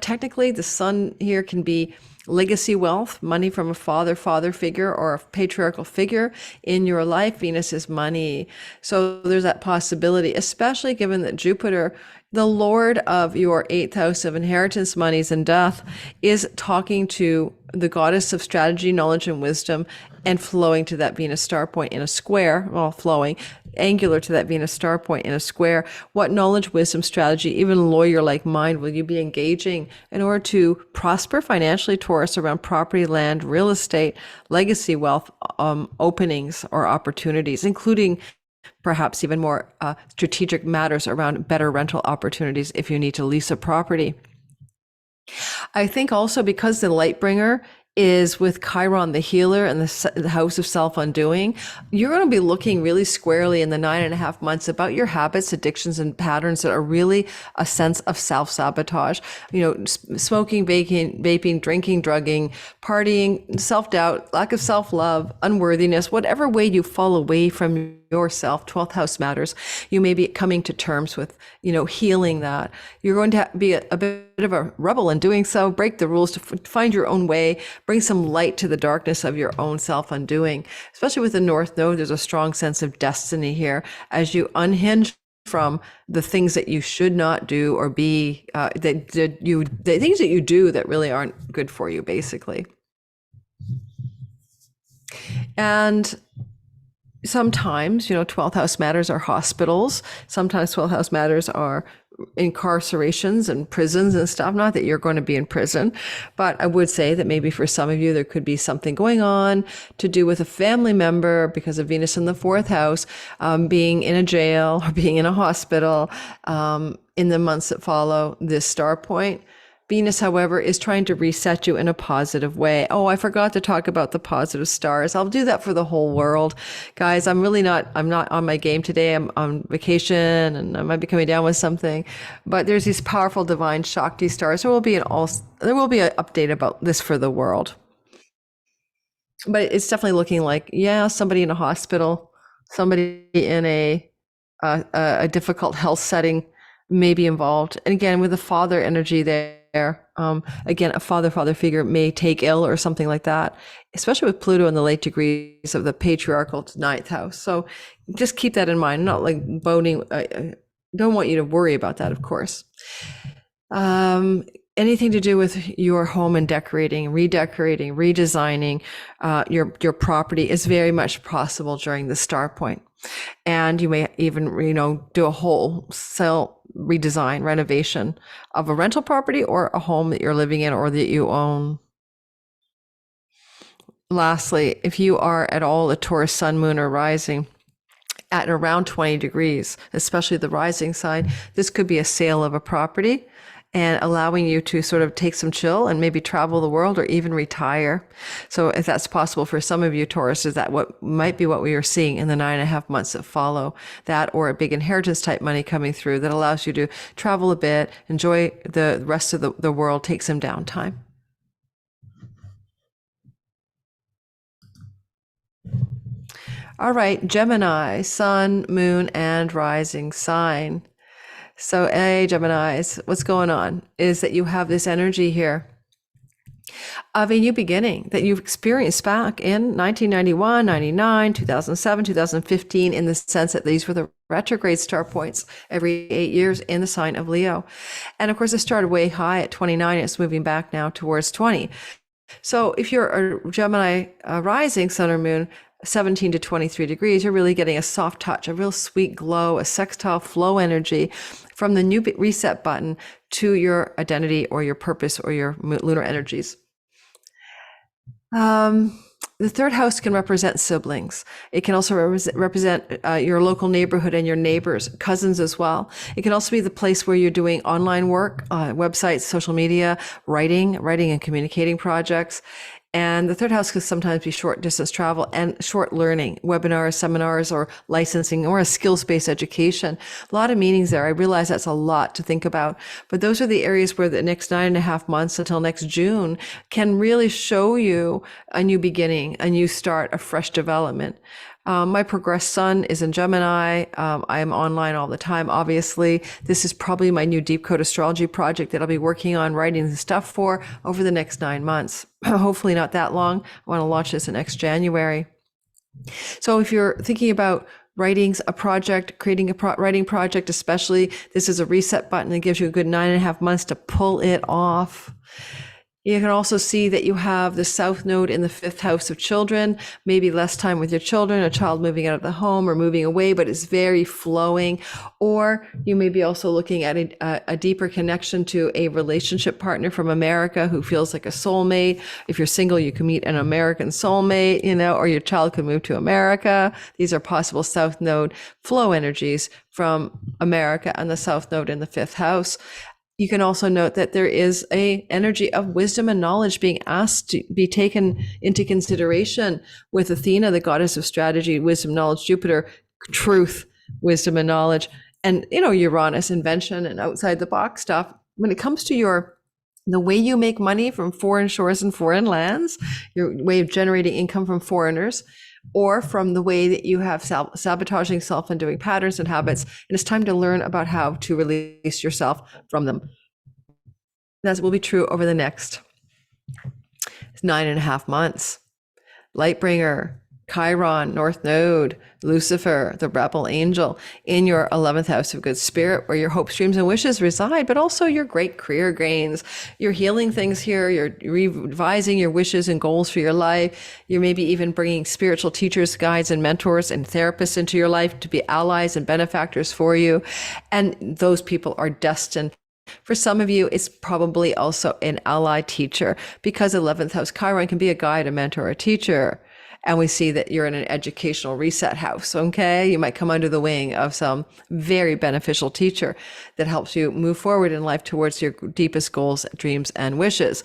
Speaker 1: Technically the sun here can be legacy wealth, money from a father figure or a patriarchal figure in your life. Venus is money. So there's that possibility, especially given that Jupiter, the Lord of your 8th house of inheritance, monies, and death, is talking to the goddess of strategy, knowledge, and wisdom, and flowing to that Venus star point in a square, flowing, angular to that Venus star point in a square. What knowledge, wisdom, strategy, even lawyer-like mind will you be engaging in order to prosper financially, Taurus, around property, land, real estate, legacy wealth, openings or opportunities, including perhaps even more strategic matters around better rental opportunities if you need to lease a property. I think also because the light bringer is with Chiron, the healer, and the house of self-undoing, you're going to be looking really squarely in the 9.5 months about your habits, addictions, and patterns that are really a sense of self-sabotage. Smoking, vaping, drinking, drugging, partying, self-doubt, lack of self-love, unworthiness, whatever way you fall away from yourself. 12th house matters. You may be coming to terms with, healing that. You're going to be a bit of a rebel in doing so, break the rules to find your own way, bring some light to the darkness of your own self-undoing. Especially with the North Node, there's a strong sense of destiny here as you unhinge from the things that you should not do or be, the things that you do that really aren't good for you, basically. And sometimes, 12th house matters are hospitals. Sometimes 12th house matters are incarcerations and prisons and stuff. Not that you're going to be in prison, but I would say that maybe for some of you, there could be something going on to do with a family member because of Venus in the 4th house, being in a jail or being in a hospital in the months that follow this star point. Venus, however, is trying to reset you in a positive way. Oh, I forgot to talk about the positive stars. I'll do that for the whole world. Guys, I'm not on my game today. I'm on vacation and I might be coming down with something, but there's these powerful divine Shakti stars. There will be an update about this for the world. But it's definitely looking like, somebody in a hospital, somebody in a difficult health setting may be involved. And again, with the father energy there, again, a father figure may take ill or something like that, especially with Pluto in the late degrees of the patriarchal 9th house. So just keep that in mind. Not like boning. I don't want you to worry about that, of course. Anything to do with your home and decorating, redecorating, redesigning your property is very much possible during the star point. And you may even, do a wholesale redesign, renovation of a rental property or a home that you're living in or that you own. lastly, if you are at all a Taurus sun, moon, or rising, at around 20 degrees, especially the rising sign, this could be a sale of a property and allowing you to sort of take some chill and maybe travel the world or even retire. So if that's possible for some of you, Taurus, is that what might be what we are seeing in the 9.5 months that follow that, or a big inheritance type money coming through that allows you to travel a bit, enjoy the rest of the world, take some downtime. All right, Gemini, sun, moon, and rising sign. So, hey, Geminis, what's going on is that you have this energy here of a new beginning that you've experienced back in 1991, 99, 2007, 2015, in the sense that these were the retrograde star points every 8 years in the sign of Leo. And of course, it started way high at 29. It's moving back now towards 20. So if you're a Gemini rising sun or moon, 17 to 23 degrees, you're really getting a soft touch, a real sweet glow, a sextile flow energy from the new reset button to your identity or your purpose or your lunar energies. The third house can represent siblings. It can also represent your local neighborhood and your neighbors, cousins as well. It can also be the place where you're doing online work, websites, social media, writing and communicating projects. And the third house could sometimes be short distance travel and short learning, webinars, seminars, or licensing, or a skills-based education. A lot of meanings there. I realize that's a lot to think about, but those are the areas where the next 9.5 months until next June can really show you a new beginning, a new start, a fresh development. My progressed sun is in Gemini. I am online all the time, obviously. This is probably my new deep code astrology project that I'll be working on writing the stuff for over the next 9 months. Hopefully not that long. I want to launch this in next January. So if you're thinking about writings, a project, creating a writing project, especially, this is a reset button that gives you a good 9.5 months to pull it off. You can also see that you have the South Node in the 5th house of children, maybe less time with your children, a child moving out of the home or moving away, but it's very flowing. Or you may be also looking at a deeper connection to a relationship partner from America who feels like a soulmate. If you're single, you can meet an American soulmate, or your child could move to America. These are possible South Node flow energies from America and the South Node in the 5th house. You can also note that there is a energy of wisdom and knowledge being asked to be taken into consideration with Athena, the goddess of strategy, wisdom, knowledge, Jupiter, truth, wisdom, and knowledge, and Uranus, invention and outside the box stuff. When it comes to the way you make money from foreign shores and foreign lands, your way of generating income from foreigners, or from the way that you have sabotaging self and doing patterns and habits, and it's time to learn about how to release yourself from them. That will be true over the next 9.5 months. Lightbringer, Chiron, North Node, Lucifer, the rebel angel, in your 11th house of good spirit, where your hopes, dreams, and wishes reside, but also your great career gains. You're healing things here. You're revising your wishes and goals for your life. You're maybe even bringing spiritual teachers, guides, and mentors and therapists into your life to be allies and benefactors for you. And those people are destined. For some of you, it's probably also an ally teacher, because 11th house Chiron can be a guide, a mentor, a teacher. And we see that you're in an educational reset house, okay? You might come under the wing of some very beneficial teacher that helps you move forward in life towards your deepest goals, dreams, and wishes.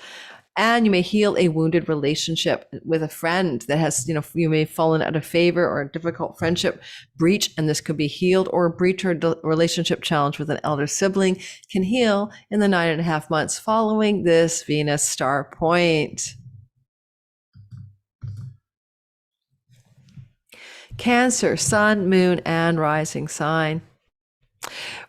Speaker 1: And you may heal a wounded relationship with a friend that has, you may have fallen out of favor, or a difficult friendship breach, and this could be healed, or a breach or relationship challenge with an elder sibling can heal in the 9.5 months following this Venus star point. Cancer, sun, moon, and rising sign.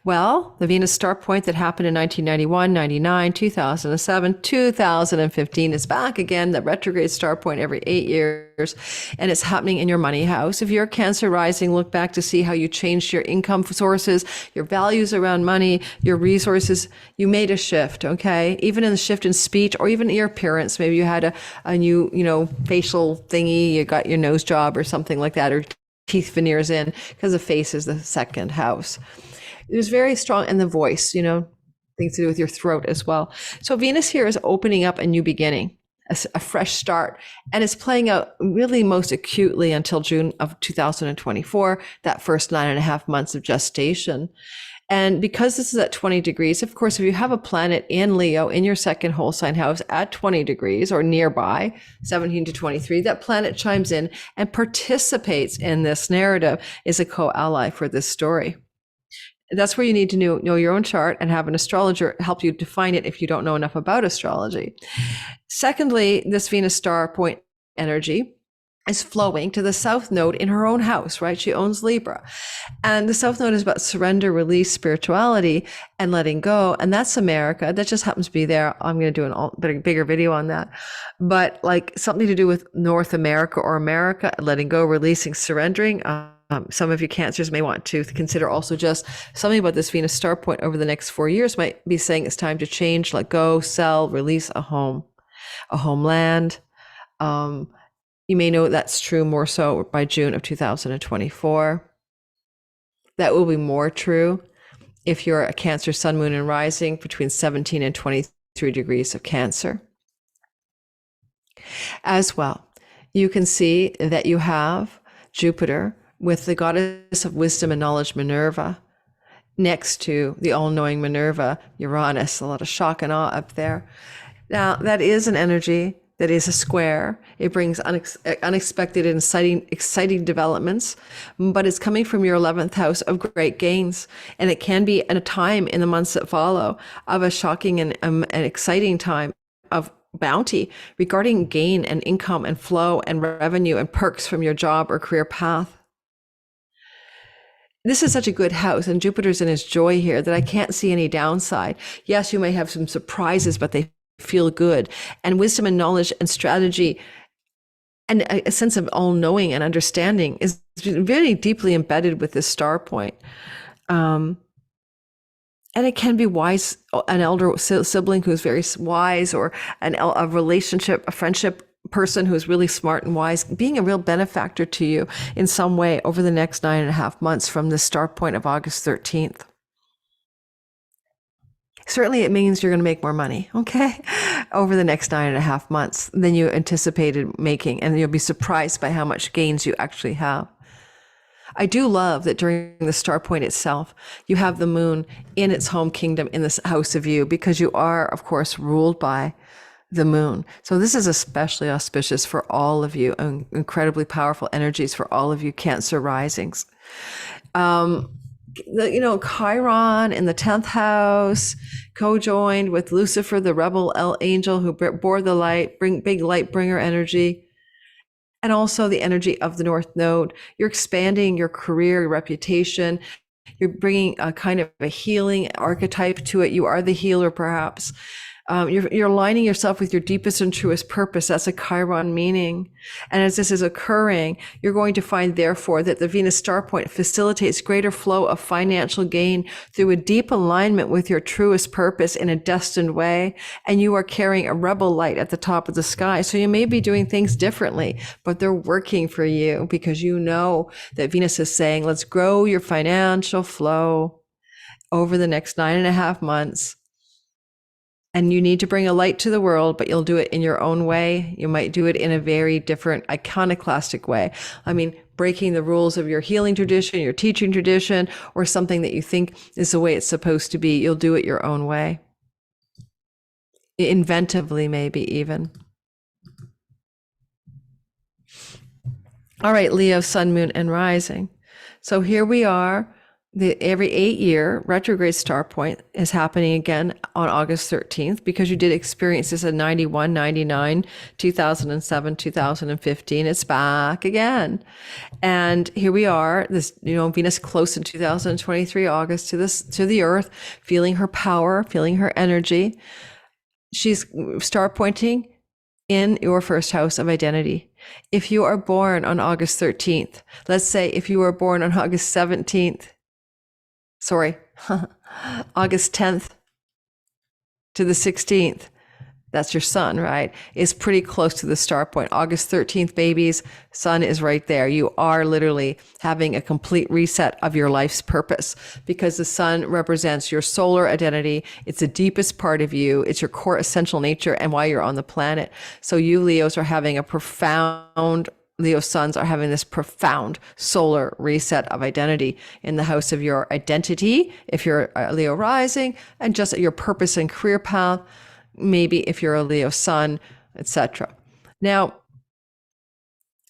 Speaker 1: Well, the Venus star point that happened in 1991, 99, 2007, 2015 is back again, the retrograde star point every 8 years, and it's happening in your money house. If you're a Cancer rising, look back to see how you changed your income sources, your values around money, your resources. You made a shift, okay? Even in the shift in speech, or even your appearance. Maybe you had a new, facial thingy, you got your nose job or something like that, or teeth veneers in, because the face is the 2nd house. It was very strong, and the voice, things to do with your throat as well. So Venus here is opening up a new beginning. a fresh start. And it's playing out really most acutely until June of 2024, that first 9.5 months of gestation. And because this is at 20 degrees, of course, if you have a planet in Leo in your second whole sign house at 20 degrees or nearby, 17 to 23, that planet chimes in and participates in this narrative, is a co-ally for this story. That's where you need to know your own chart and have an astrologer help you define it if you don't know enough about astrology. Secondly, this Venus star point energy is flowing to the south node in her own house, right? She owns Libra. And the south node is about surrender, release, spirituality, and letting go. And that's America. That just happens to be there. I'm going to do a bigger video on that. But like something to do with North America or America, letting go, releasing, surrendering. Some of you Cancers may want to consider also just something about this Venus star point over the next 4 years might be saying it's time to change, let go, sell, release a home, a homeland. You may know that's true more so by June of 2024. That will be more true if you're a Cancer, Sun, Moon, and Rising between 17 and 23 degrees of Cancer. As well, you can see that you have Jupiter with the goddess of wisdom and knowledge, Minerva, next to the all-knowing Minerva, Uranus. A lot of shock and awe up there. Now, that is an energy that is a square. It brings unexpected and exciting developments, but it's coming from your 11th house of great gains. And it can be at a time in the months that follow of a shocking and exciting time of bounty regarding gain and income and flow and revenue and perks from your job or career path. This is such a good house, and Jupiter's in his joy here that I can't see any downside. Yes, you may have some surprises, but they feel good. And wisdom and knowledge and strategy and a sense of all-knowing and understanding is very deeply embedded with this star point. And it can be wise, an elder sibling who's very wise, or a relationship, a friendship person who's really smart and wise, being a real benefactor to you in some way over the next 9.5 months from the star point of August 13th. Certainly it means you're going to make more money, okay, over the next 9.5 months than you anticipated making, and you'll be surprised by how much gains you actually have. I do love that during the star point itself, you have the moon in its home kingdom in this house of you, because you are, of course, ruled by the moon. So this is especially auspicious for all of you, and incredibly powerful energies for all of you Cancer risings. Chiron in the 10th house, co-joined with Lucifer, the rebel angel who bore the light, big light bringer energy. And also the energy of the North Node. You're expanding your career, your reputation. You're bringing a kind of a healing archetype to it. You are the healer, perhaps. You're aligning yourself with your deepest and truest purpose. That's a Chiron meaning. And as this is occurring, you're going to find, therefore, that the Venus star point facilitates greater flow of financial gain through a deep alignment with your truest purpose in a destined way. And you are carrying a rebel light at the top of the sky. So you may be doing things differently, but they're working for you, because you know that Venus is saying, let's grow your financial flow over the next 9.5 months. And you need to bring a light to the world, but you'll do it in your own way. You might do it in a very different iconoclastic way. I mean, breaking the rules of your healing tradition, your teaching tradition, or something that you think is the way it's supposed to be. You'll do it your own way. Inventively, maybe even. All right, Leo, Sun, Moon, and Rising. So here we are. Every 8-year retrograde star point is happening again on August 13th, because you did experience this in 91, 99, 2007, 2015. It's back again. And here we are, this, Venus close in 2023, August to the Earth, feeling her power, feeling her energy. She's star pointing in your first house of identity. If you are born on August 13th, let's say if you were born on August 17th, August 10th to the 16th, that's your sun, right, is pretty close to the star point. August 13th, babies, sun is right there. You are literally having a complete reset of your life's purpose, because the sun represents your solar identity. It's the deepest part of you. It's your core essential nature and why you're on the planet. So you Leos are having a profound Leo suns are having this profound solar reset of identity in the house of your identity, if you're a Leo rising, and just your purpose and career path, maybe if you're a Leo sun, etc. Now,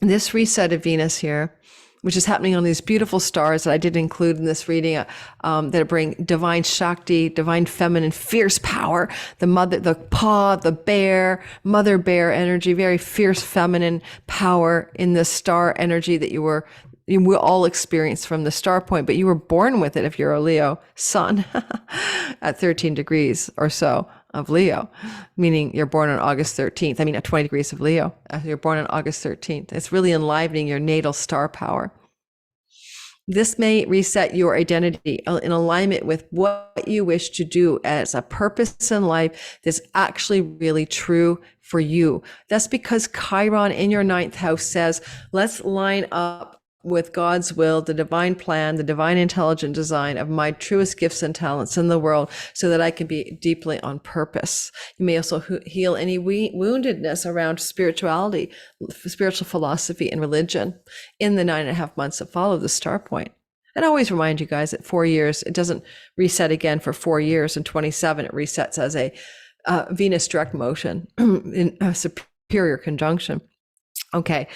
Speaker 1: this reset of Venus here, which is happening on these beautiful stars that I did include in this reading, that bring divine Shakti, divine feminine, fierce power, the mother, the paw, the bear, mother bear energy, very fierce feminine power in the star energy that you will all experience from the star point, but you were born with it if you're a Leo sun at 13 degrees or so of Leo, meaning you're born on August 13th. I mean, at 20 degrees of Leo, you're born on August 13th. It's really enlivening your natal star power. This may reset your identity in alignment with what you wish to do as a purpose in life that's actually really true for you. That's because Chiron in your ninth house says, let's line up with God's will, the divine plan, the divine intelligent design of my truest gifts and talents in the world, so that I can be deeply on purpose. You may also heal any woundedness around spirituality, spiritual philosophy, and religion in the 9.5 months that follow the star point. And I always remind you guys that 4 years, it doesn't reset again for 4 years. In 27, it resets as a Venus direct motion in a superior conjunction. Okay.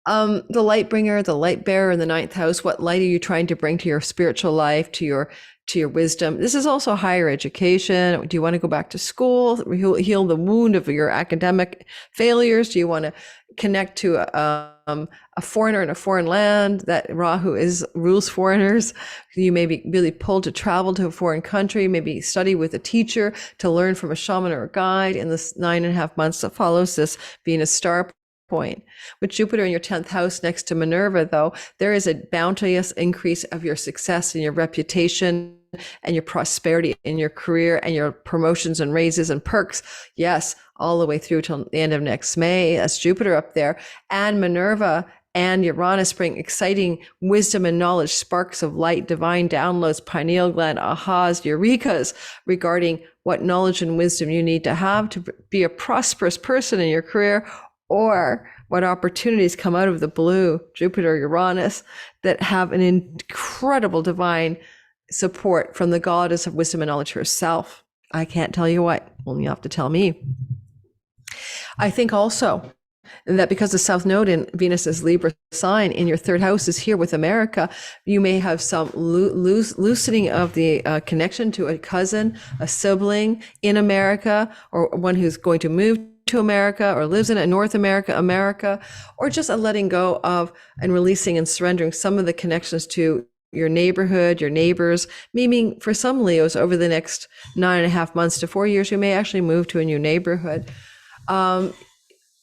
Speaker 1: The light bringer, the light bearer in the ninth house, what light are you trying to bring to your spiritual life, to your wisdom? This is also higher education. Do you want to go back to school, heal the wound of your academic failures? Do you want to connect to a foreigner in a foreign land? That Rahu rules foreigners. You may be really pulled to travel to a foreign country, maybe study with a teacher, to learn from a shaman or a guide in this 9.5 months that follows this Venus star point. With Jupiter in your 10th house next to Minerva, though, there is a bounteous increase of your success and your reputation and your prosperity in your career and your promotions and raises and perks. Yes, all the way through till the end of next May. That's Jupiter up there. And Minerva and Uranus bring exciting wisdom and knowledge, sparks of light, divine downloads, pineal gland, ahas, eurekas regarding what knowledge and wisdom you need to have to be a prosperous person in your career, or what opportunities come out of the blue, Jupiter, Uranus, that have an incredible divine support from the goddess of wisdom and knowledge herself. I can't tell you what, only you have to tell me. I think also that because the South Node in Venus's Libra sign in your third house is here with America, you may have some loosening of the connection to a cousin, a sibling in America, or one who's going to move to America or lives in North America, or just a letting go of and releasing and surrendering some of the connections to your neighborhood, your neighbors. Meaning for some Leos, over the next 9.5 months to 4 years, you may actually move to a new neighborhood.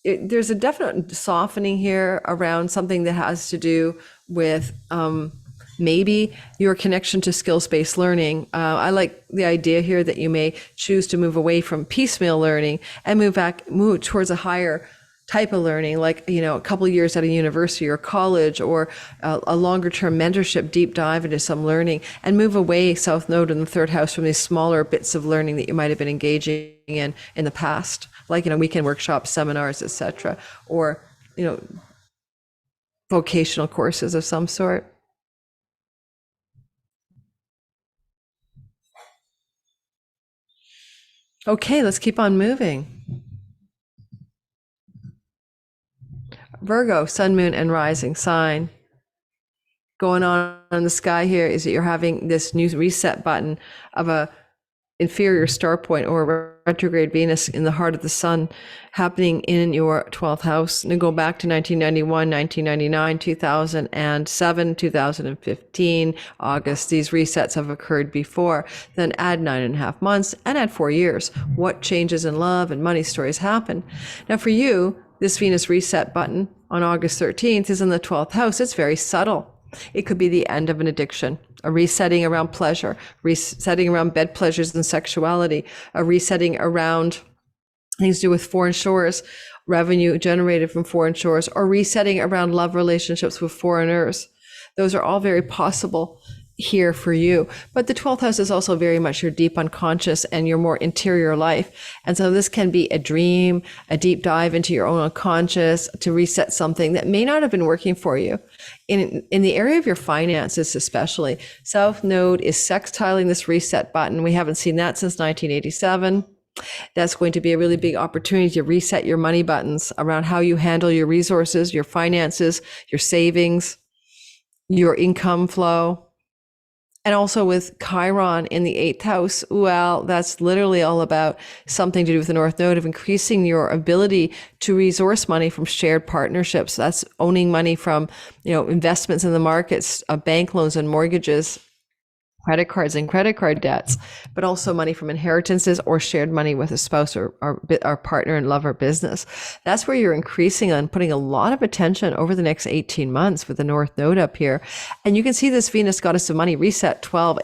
Speaker 1: There's a definite softening here around something that has to do with maybe your connection to skills-based learning. I like the idea here that you may choose to move away from piecemeal learning and move towards a higher type of learning, like, a couple of years at a university or college, or a longer term mentorship, deep dive into some learning, and move away, South Node in the third house, from these smaller bits of learning that you might have been engaging in the past, like, weekend workshops, seminars, etc., or, vocational courses of some sort. Okay, let's keep on moving. Virgo, sun, moon, and rising sign. Going on in the sky here is that you're having this new reset button of a inferior star point or retrograde Venus in the heart of the sun happening in your 12th house. And go back to 1991, 1999, 2007, 2015, August. These resets have occurred before. Then add 9.5 months and add 4 years. What changes in love and money stories happen? Now for you, this Venus reset button on August 13th is in the 12th house. It's very subtle. It could be the end of an addiction, a resetting around pleasure, resetting around bed pleasures and sexuality, a resetting around things to do with foreign shores, revenue generated from foreign shores, or resetting around love relationships with foreigners. Those are all very possible here for you. But the 12th house is also very much your deep unconscious and your more interior life. And so this can be a dream, a deep dive into your own unconscious to reset something that may not have been working for you. In the area of your finances, especially, South Node is sextiling this reset button. We haven't seen that since 1987. That's going to be a really big opportunity to reset your money buttons around how you handle your resources, your finances, your savings, your income flow. And also with Chiron in the 8th house, well, that's literally all about something to do with the North Node of increasing your ability to resource money from shared partnerships. That's owning money from, investments in the markets, bank loans and mortgages, credit cards and credit card debts, but also money from inheritances or shared money with a spouse or partner in love or business. That's where you're increasing and putting a lot of attention over the next 18 months with the North Node up here. And you can see this Venus goddess of money reset 12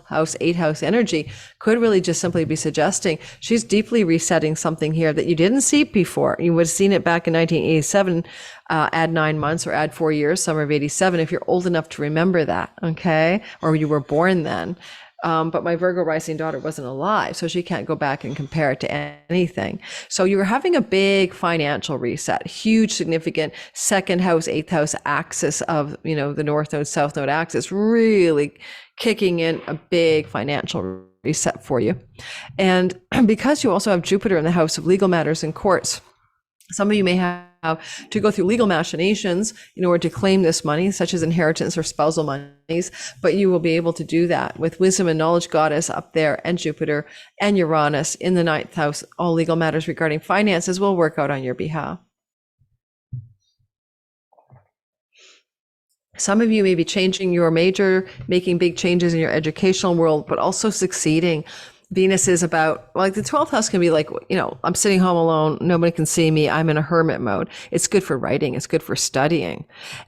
Speaker 1: house, 8 house energy could really just simply be suggesting she's deeply resetting something here that you didn't see before. You would have seen it back in 1987. Add 9 months or add 4 years, summer of 87, if you're old enough to remember that, okay? Or you were born then. But my Virgo rising daughter wasn't alive, so she can't go back and compare it to anything. So you were having a big financial reset, huge, significant 2nd house, 8th house axis of, the North Node, South Node axis, really kicking in a big financial reset for you. And because you also have Jupiter in the house of legal matters and courts, some of you may have to go through legal machinations in order to claim this money, such as inheritance or spousal monies, but you will be able to do that with wisdom and knowledge goddess up there and Jupiter and Uranus in the 9th house. All legal matters regarding finances will work out on your behalf. Some of you may be changing your major, making big changes in your educational world, but also succeeding. Venus is about, like the 12th house can be like, I'm sitting home alone. Nobody can see me. I'm in a hermit mode. It's good for writing. It's good for studying.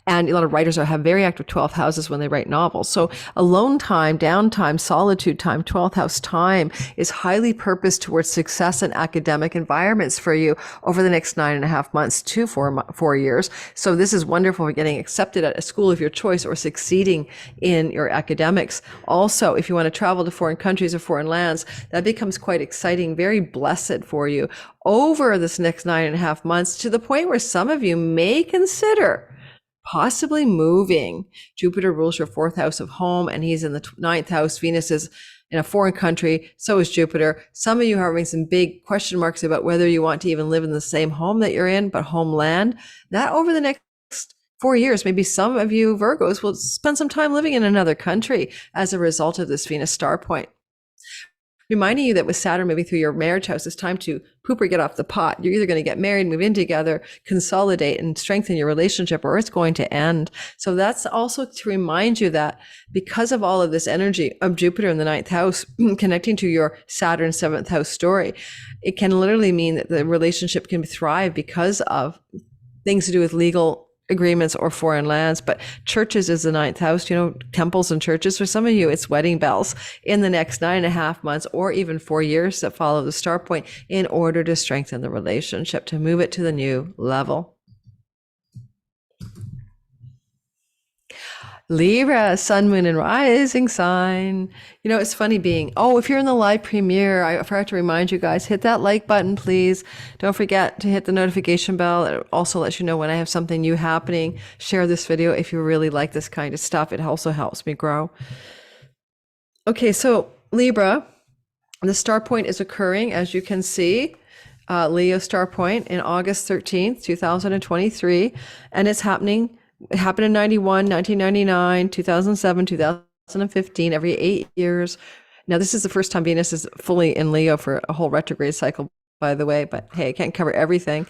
Speaker 1: And a lot of writers have very active 12th houses when they write novels. So alone time, downtime, solitude time, 12th house time is highly purposed towards success in academic environments for you over the next 9.5 months to 4 years. So this is wonderful for getting accepted at a school of your choice or succeeding in your academics. Also, if you want to travel to foreign countries or foreign lands, that becomes quite exciting, very blessed for you over this next 9.5 months, to the point where some of you may consider possibly moving. Jupiter rules your 4th house of home, and he's in the 9th house. Venus is in a foreign country. So is Jupiter. Some of you are having some big question marks about whether you want to even live in the same home that you're in, but homeland. That over the next 4 years, maybe some of you Virgos will spend some time living in another country as a result of this Venus star point. Reminding you that with Saturn moving through your marriage house, it's time to poop or get off the pot. You're either going to get married, move in together, consolidate and strengthen your relationship, or it's going to end. So that's also to remind you that because of all of this energy of Jupiter in the 9th house connecting to your Saturn 7th house story, it can literally mean that the relationship can thrive because of things to do with legal agreements or foreign lands. But churches is the 9th house, temples and churches. For some of you, it's wedding bells in the next 9.5 months or even 4 years that follow the star point in order to strengthen the relationship, to move it to the new level. Libra, sun, moon, and rising sign. It's funny being, if you're in the live premiere, I forgot to remind you guys, hit that like button, please. Don't forget to hit the notification bell. It also lets you know when I have something new happening. Share this video if you really like this kind of stuff. It also helps me grow. Okay, so Libra, the star point is occurring, as you can see, Leo star point in August 13th, 2023, and it's happening. It happened in 91, 1999, 2007, 2015, every 8 years. Now, this is the first time Venus is fully in Leo for a whole retrograde cycle, by the way, but hey, I can't cover everything.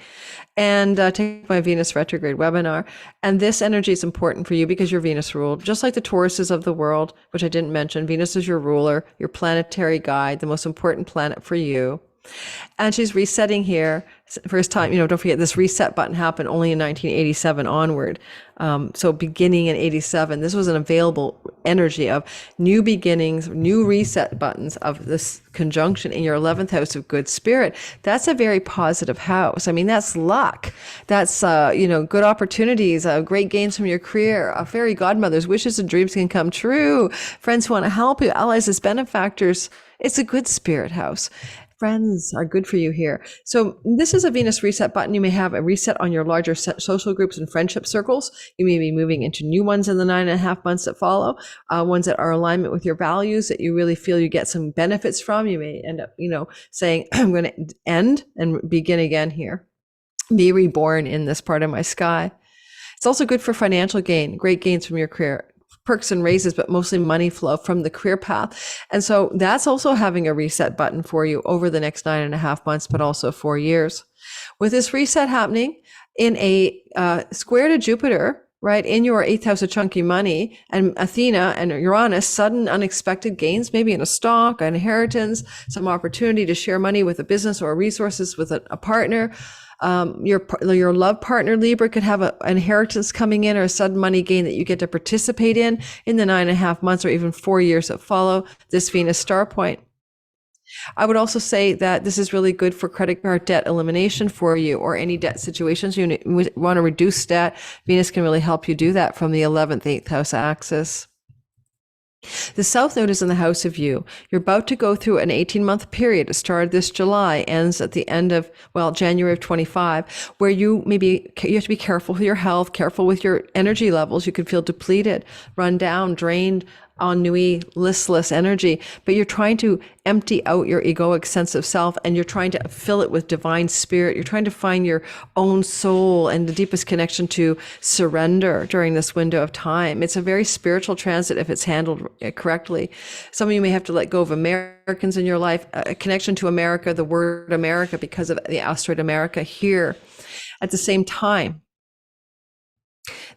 Speaker 1: And take my Venus retrograde webinar. And this energy is important for you because you're Venus ruled, just like the Tauruses of the world, which I didn't mention. Venus is your ruler, your planetary guide, the most important planet for you. And she's resetting here. First time, don't forget this reset button happened only in 1987 onward. So beginning in 87, this was an available energy of new beginnings, new reset buttons of this conjunction in your 11th house of good spirit. That's a very positive house. I mean, that's luck. That's, good opportunities, great gains from your career, fairy godmothers, wishes and dreams can come true. Friends who want to help you, allies as benefactors. It's a good spirit house. Friends are good for you here. So this is a Venus reset button. You may have a reset on your larger social groups and friendship circles. You may be moving into new ones in the 9.5 months that follow, ones that are in alignment with your values that you really feel you get some benefits from. You may end up, saying, I'm going to end and begin again here. Be reborn in this part of my sky. It's also good for financial gain, great gains from your career. Perks and raises, but mostly money flow from the career path. And so that's also having a reset button for you over the next 9.5 months, but also 4 years. With this reset happening in a square to Jupiter, right, in your 8th house of chunky money, and Athena and Uranus, sudden unexpected gains, maybe in a stock, an inheritance, some opportunity to share money with a business or resources with a partner. Your love partner, Libra, could have an inheritance coming in or a sudden money gain that you get to participate in the 9.5 months or even 4 years that follow this Venus star point. I would also say that this is really good for credit card debt elimination for you, or any debt situations you want to reduce debt. Venus can really help you do that from the 11th, 8th house axis. The South Node is in the house of you. You're about to go through an 18-month period. It started this July, ends at the end of, January of 25, where you have to be careful with your health, careful with your energy levels. You could feel depleted, run down, drained, ennui, listless energy, but you're trying to empty out your egoic sense of self, and you're trying to fill it with divine spirit. You're trying to find your own soul and the deepest connection to surrender during this window of time. It's a very spiritual transit if it's handled correctly. Some of you may have to let go of Americans in your life, a connection to America, the word America, because of the asteroid America here. At the same time,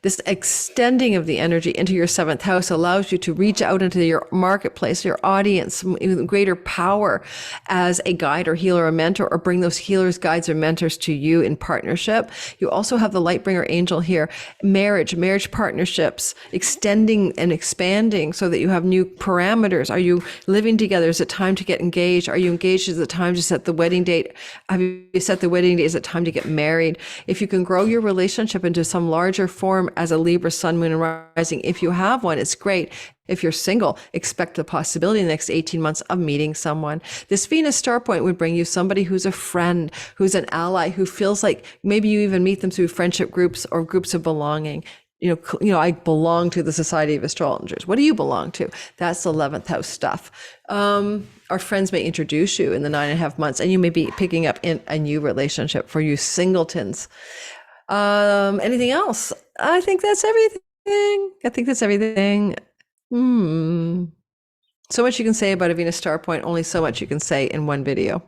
Speaker 1: this extending of the energy into your 7th house allows you to reach out into your marketplace, your audience, with greater power as a guide or healer or mentor, or bring those healers, guides, or mentors to you in partnership. You also have the Lightbringer angel here. Marriage partnerships, extending and expanding so that you have new parameters. Are you living together? Is it time to get engaged? Are you engaged? Is it time to set the wedding date? Have you set the wedding date? Is it time to get married? If you can grow your relationship into some larger form as a Libra sun, moon, and rising, if you have one, it's great. If you're single, expect the possibility in the next 18 months of meeting someone. This Venus star point would bring you somebody who's a friend, who's an ally, who feels like maybe you even meet them through friendship groups or groups of belonging. I belong to the Society of Astrologers. What do you belong to? That's 11th house stuff. Our friends may introduce you in the 9.5 months, and you may be picking up in a new relationship for you singletons. Anything else? I think that's everything. So much you can say about a Venus star point, only so much you can say in one video.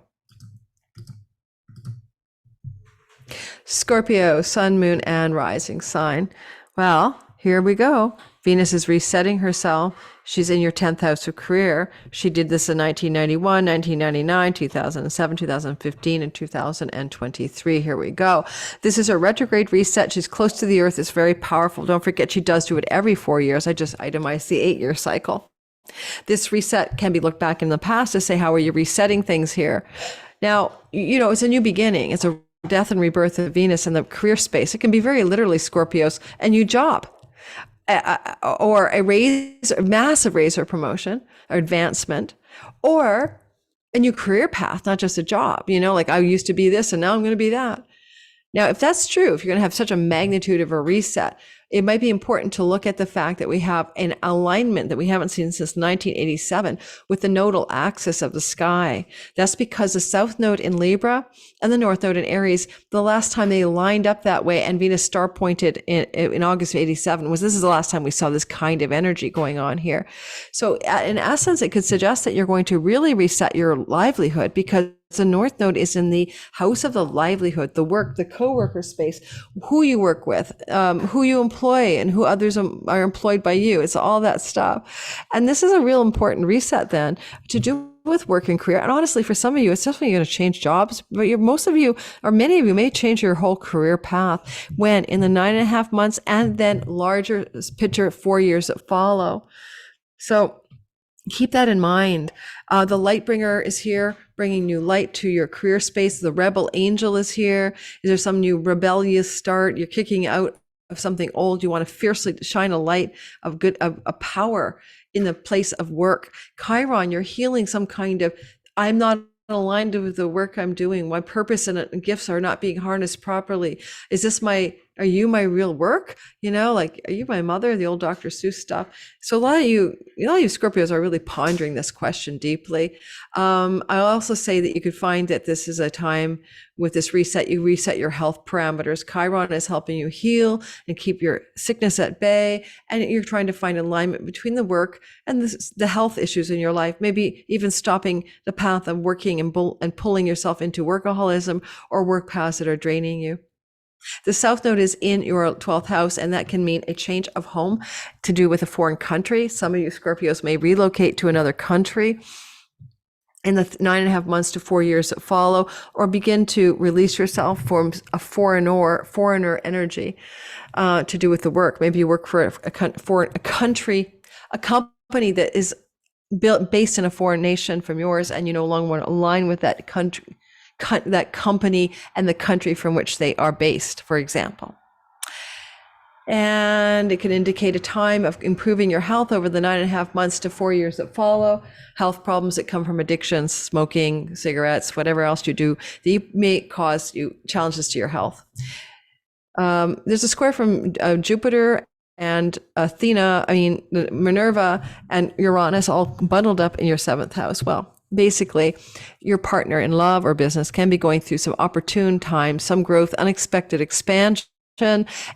Speaker 1: Scorpio, sun, moon, and rising sign. Well, here we go. Venus is resetting herself. She's in your 10th house of career. She did this in 1991, 1999, 2007, 2015, and 2023. Here we go. This is a retrograde reset. She's close to the earth. It's very powerful. Don't forget, she does do it every 4 years. I just itemized the 8-year cycle. This reset can be looked back in the past to say, how are you resetting things here? Now, it's a new beginning. It's a death and rebirth of Venus in the career space. It can be very literally, Scorpios, a new job. Or a massive raise or promotion or advancement, or a new career path, not just a job, like I used to be this and now I'm going to be that. Now, if that's true, if you're going to have such a magnitude of a reset, it might be important to look at the fact that we have an alignment that we haven't seen since 1987 with the nodal axis of the sky. That's because the South Node in Libra and the North Node in Aries, the last time they lined up that way and Venus star pointed in August of 87 this is the last time we saw this kind of energy going on here. So in essence, it could suggest that you're going to really reset your livelihood, because the North Node is in the house of the livelihood, the work, the co-worker space, who you work with, who you employ, and who others are employed by you. It's all that stuff. And this is a real important reset then to do with work and career. And honestly, for some of you, it's definitely going to change jobs, but most of you, or many of you, may change your whole career path when in the 9.5 months and then larger picture 4 years that follow. So keep that in mind. The light bringer is here, bringing new light to your career space. The rebel angel is here. Is there some new rebellious start? You're kicking out of something old. You want to fiercely shine a light of good, a power in the place of work. Chiron, you're healing some kind of, I'm not aligned with the work I'm doing. My purpose and gifts are not being harnessed properly. Are you my real work? Like, are you my mother? The old Dr. Seuss stuff. So a lot of you Scorpios are really pondering this question deeply. I also say that you could find that this is a time with this reset, you reset your health parameters. Chiron is helping you heal and keep your sickness at bay. And you're trying to find alignment between the work and the health issues in your life, maybe even stopping the path of working and pulling yourself into workaholism or work paths that are draining you. The South Node is in your 12th house, and that can mean a change of home to do with a foreign country. Some of you Scorpios may relocate to another country in the 9.5 months to 4 years that follow, or begin to release yourself from a foreigner energy to do with the work. Maybe you work for a company that is based in a foreign nation from yours, and you no longer want to align with that country, that company and the country from which they are based, for example. And it can indicate a time of improving your health over the 9.5 months to 4 years that follow. Health problems that come from addictions, smoking, cigarettes, whatever else you do, that may cause you challenges to your health. There's a square from Jupiter and Minerva and Uranus all bundled up in your 7th house. Well, basically, your partner in love or business can be going through some opportune times, some growth, unexpected expansion.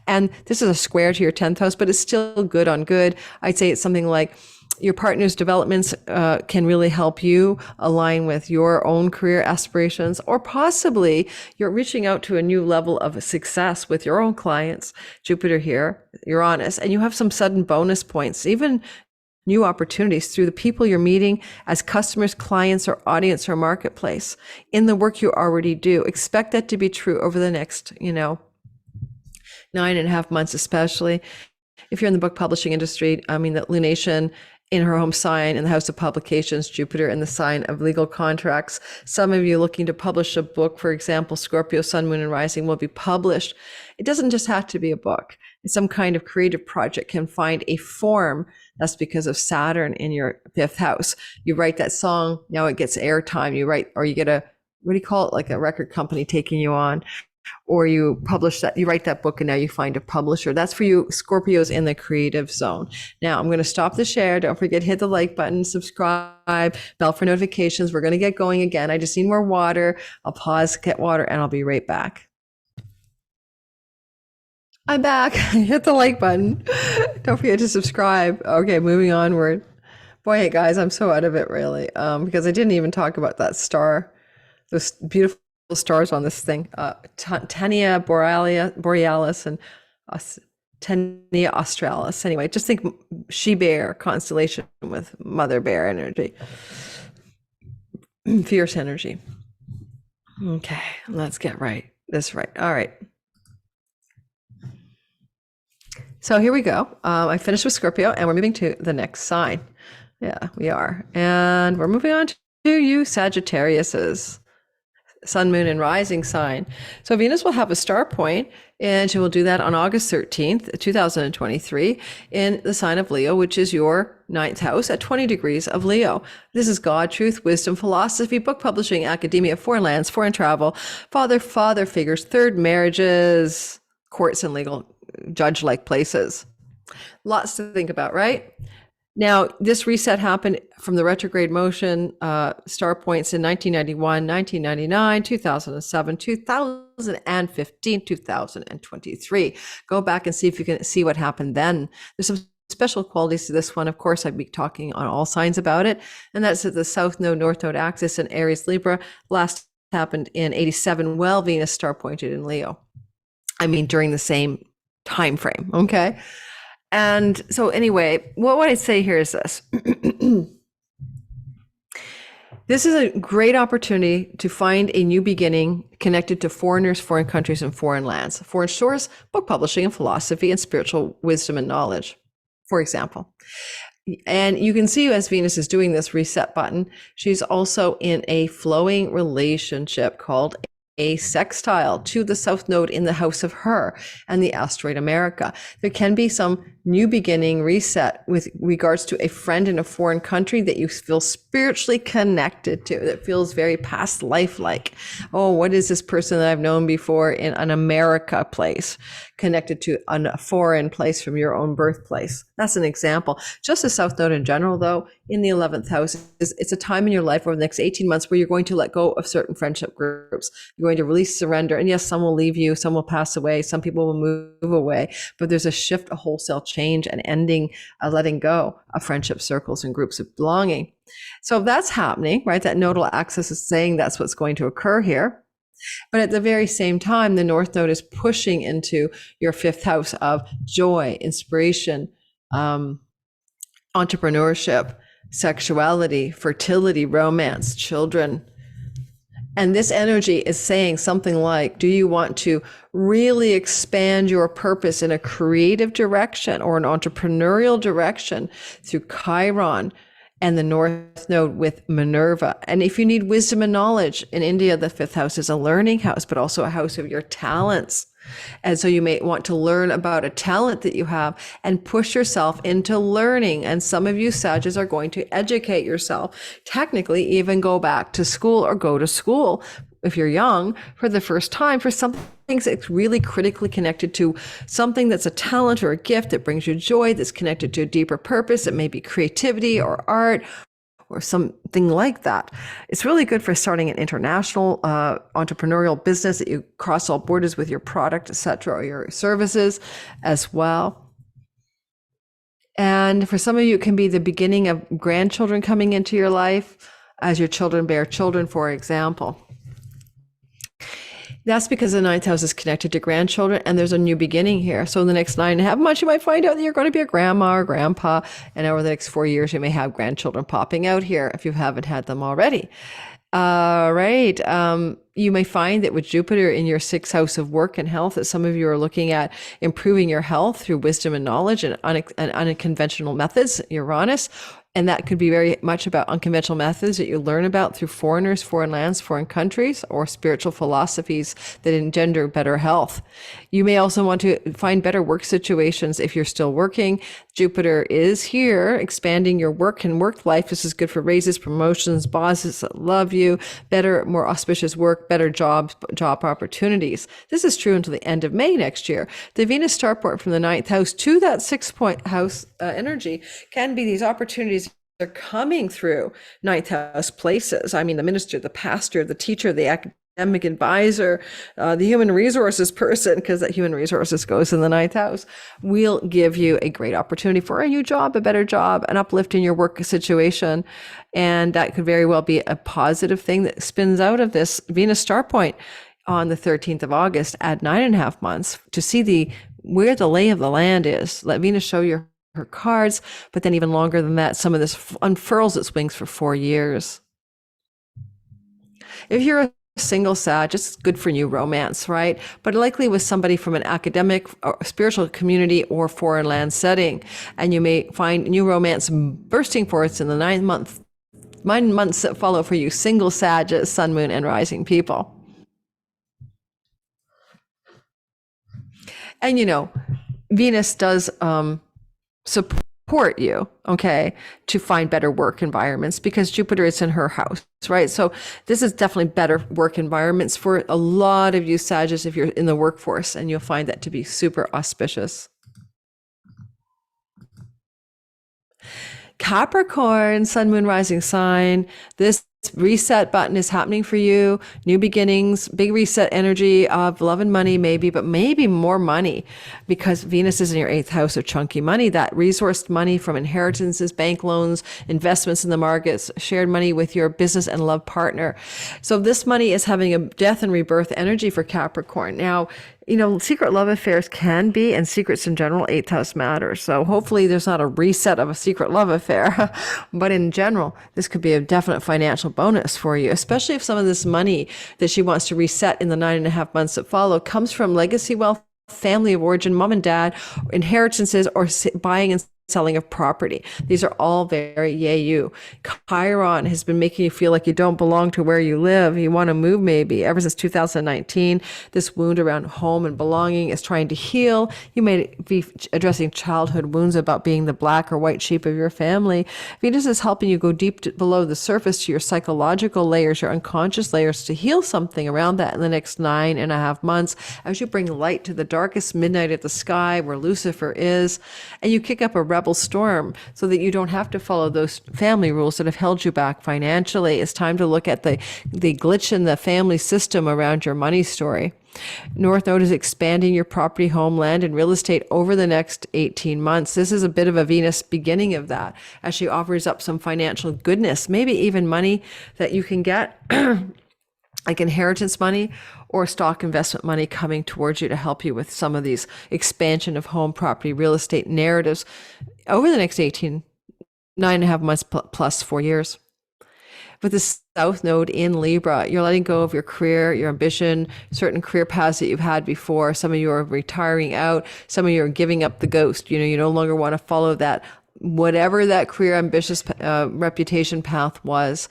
Speaker 1: And this is a square to your 10th house, but it's still good on good. I'd say it's something like your partner's developments can really help you align with your own career aspirations, or possibly you're reaching out to a new level of success with your own clients, Jupiter here, Uranus, and you have some sudden bonus points, even new opportunities through the people you're meeting as customers, clients, or audience or marketplace in the work you already do. Expect that to be true over the next, 9.5 months, especially if you're in the book publishing industry. The lunation in her home sign in the house of publications, Jupiter in the sign of legal contracts. Some of you looking to publish a book, for example, Scorpio, Sun, Moon, and Rising will be published. It doesn't just have to be a book. Some kind of creative project can find a form. That's because of Saturn in your 5th house. You write that song, now it gets airtime. You write, or you get like a record company taking you on, or you publish that, you write that book and now you find a publisher. That's for you Scorpios in the creative zone. Now I'm going to stop the share. Don't forget, hit the like button, subscribe, bell for notifications. We're going to get going again. I just need more water. I'll pause, get water, and I'll be right back. I'm back. Hit the like button. Don't forget to subscribe. Okay, moving onward. Boy, hey guys, I'm so out of it really, because I didn't even talk about that star, those beautiful stars on this thing, Tania Borealis and Tania Australis. Anyway, just think she bear constellation with mother bear energy, fierce energy. Okay, let's get this right. All right. So here we go. I finished with Scorpio and we're moving to the next sign. Yeah, we are. And we're moving on to you Sagittariuses. Sun, Moon, and Rising sign. So Venus will have a star point, and she will do that on August 13th, 2023, in the sign of Leo, which is your 9th house at 20 degrees of Leo. This is God, truth, wisdom, philosophy, book publishing, academia, foreign lands, foreign travel, father figures, third marriages, courts, and legal judge-like places. Lots to think about, right? Now, this reset happened from the retrograde motion, star points in 1991, 1999, 2007, 2015, 2023. Go back and see if you can see what happened then. There's some special qualities to this one. Of course, I'd be talking on all signs about it. And that's at the South Node, North Node axis in Aries, Libra. Last happened in 87, well, Venus star pointed in Leo. During the same time frame, okay? And so anyway, what I say here is this. This is a great opportunity to find a new beginning connected to foreigners, foreign countries, and foreign lands, foreign shores, book publishing and philosophy, and spiritual wisdom and knowledge, for example. And you can see as Venus is doing this reset button, she's also in a flowing relationship called a sextile to the South Node in the house of Her and the asteroid America. There can be some new beginning reset with regards to a friend in a foreign country that you feel spiritually connected to, that feels very past life-like. Oh, what is this person that I've known before in an America place connected to a foreign place from your own birthplace? That's an example. Just the South Node in general, though, in the 11th house, it's a time in your life over the next 18 months where you're going to let go of certain friendship groups. You're going to release, surrender. And yes, some will leave you, some will pass away, some people will move away, but there's a shift, a wholesale change, and ending, letting go of friendship circles and groups of belonging. So that's happening, right? That nodal axis is saying that's what's going to occur here. But at the very same time, the North Node is pushing into your 5th house of joy, inspiration, entrepreneurship, sexuality, fertility, romance, children. And this energy is saying something like, do you want to really expand your purpose in a creative direction or an entrepreneurial direction through Chiron and the North Node with Minerva? And if you need wisdom and knowledge, in India, the 5th house is a learning house, but also a house of your talents. And so you may want to learn about a talent that you have and push yourself into learning. And some of you Sagittarius are going to educate yourself, technically even go back to school or go to school if you're young for the first time for something that's really critically connected to something that's a talent or a gift that brings you joy, that's connected to a deeper purpose. It may be creativity or art or something like that. It's really good for starting an international entrepreneurial business that you cross all borders with your product, etc., or your services as well. And for some of you, it can be the beginning of grandchildren coming into your life as your children bear children, for example. That's because the 9th house is connected to grandchildren, and there's a new beginning here. So in the next 9.5 months, you might find out that you're going to be a grandma or grandpa, and over the next 4 years, you may have grandchildren popping out here if you haven't had them already. Right. You may find that with Jupiter in your 6th house of work and health, that some of you are looking at improving your health through wisdom and knowledge and unconventional methods, Uranus. And that could be very much about unconventional methods that you learn about through foreigners, foreign lands, foreign countries, or spiritual philosophies that engender better health. You may also want to find better work situations if you're still working. Jupiter is here expanding your work and work life. This is good for raises, promotions, bosses that love you, better, more auspicious work, better job opportunities. This is true until the end of May next year. The Venus star point from the 9th house to that 6th house energy can be these opportunities are coming through 9th house places. I mean, the minister, the pastor, the teacher, the academic advisor, the human resources person, because that human resources goes in the 9th house, will give you a great opportunity for a new job, a better job, an uplift in your work situation. And that could very well be a positive thing that spins out of this Venus star point on the 13th of August at 9.5 months to see where the lay of the land is. Let Venus show you her cards, but then even longer than that, some of this unfurls its wings for 4 years. If you're a single Sag, it's good for new romance, right? But likely with somebody from an academic or spiritual community or foreign land setting, and you may find new romance bursting forth in the 9 months that follow for you single Sag, sun, moon, and rising people. And Venus does support you, okay, to find better work environments because Jupiter is in her house, right? So this is definitely better work environments for a lot of you Sagittarius if you're in the workforce, and you'll find that to be super auspicious. Capricorn, sun, moon, rising sign. This reset button is happening for you. New beginnings, big reset energy of love and money, maybe, but maybe more money because Venus is in your 8th house of chunky money, that resourced money from inheritances, bank loans, investments in the markets, shared money with your business and love partner. So this money is having a death and rebirth energy for Capricorn. Now, Secret love affairs can be, and secrets in general, eighth house matters. So hopefully there's not a reset of a secret love affair. But in general, this could be a definite financial bonus for you, especially if some of this money that she wants to reset in the 9.5 months that follow comes from legacy wealth, family of origin, mom and dad, inheritances, or buying and selling of property. These are all very yay you. Chiron has been making you feel like you don't belong to where you live. You want to move maybe. Ever since 2019, this wound around home and belonging is trying to heal. You may be addressing childhood wounds about being the black or white sheep of your family. Venus is helping you go deep below the surface to your psychological layers, your unconscious layers, to heal something around that in the next 9.5 months as you bring light to the darkest midnight of the sky where Lucifer is, and you kick up a rebel storm so that you don't have to follow those family rules that have held you back financially. It's time to look at the glitch in the family system around your money story. North Node is expanding your property, homeland, and real estate over the next 18 months. This is a bit of a Venus beginning of that as she offers up some financial goodness, maybe even money that you can get like inheritance money or stock investment money coming towards you to help you with some of these expansion of home, property, real estate narratives over the next 9.5 months plus 4 years. With the South Node in Libra, you're letting go of your career, your ambition, certain career paths that you've had before. Some of you are retiring out. Some of you are giving up the ghost. You no longer want to follow that, whatever that career ambitious reputation path was.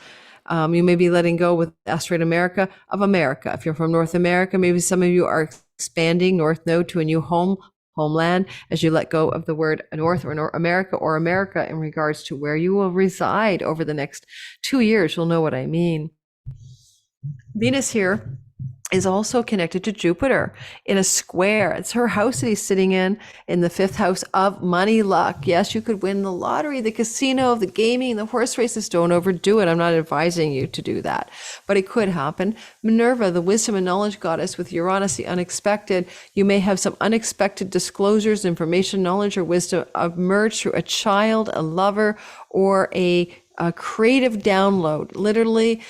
Speaker 1: You may be letting go with Asteroid America of America. If you're from North America, maybe some of you are expanding North Node to a new homeland as you let go of the word North or America or America in regards to where you will reside over the next 2 years. You'll know what I mean. Venus here is also connected to Jupiter in a square. It's her house that he's sitting in the 5th house of money luck. Yes, you could win the lottery, the casino, the gaming, the horse races. Don't overdo it. I'm not advising you to do that, but it could happen. Minerva, the wisdom and knowledge goddess, with Uranus, the unexpected. You may have some unexpected disclosures, information, knowledge, or wisdom emerge through a child, a lover, or a creative download. Literally,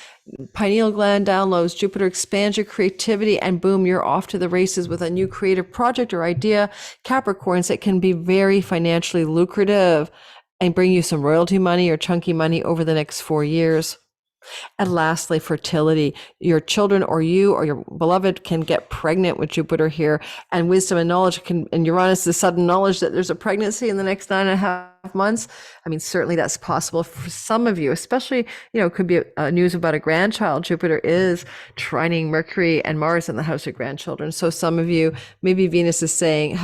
Speaker 1: pineal gland downloads. Jupiter expands your creativity, and boom, you're off to the races with a new creative project or idea. Capricorns, that can be very financially lucrative and bring you some royalty money or chunky money over the next 4 years. And lastly, fertility. Your children or you or your beloved can get pregnant with Jupiter here, and wisdom and knowledge and Uranus, the sudden knowledge that there's a pregnancy in the next 9.5 months. I mean, certainly that's possible for some of you, especially, it could be news about a grandchild. Jupiter is trining Mercury and Mars in the house of grandchildren. So some of you, maybe Venus is saying,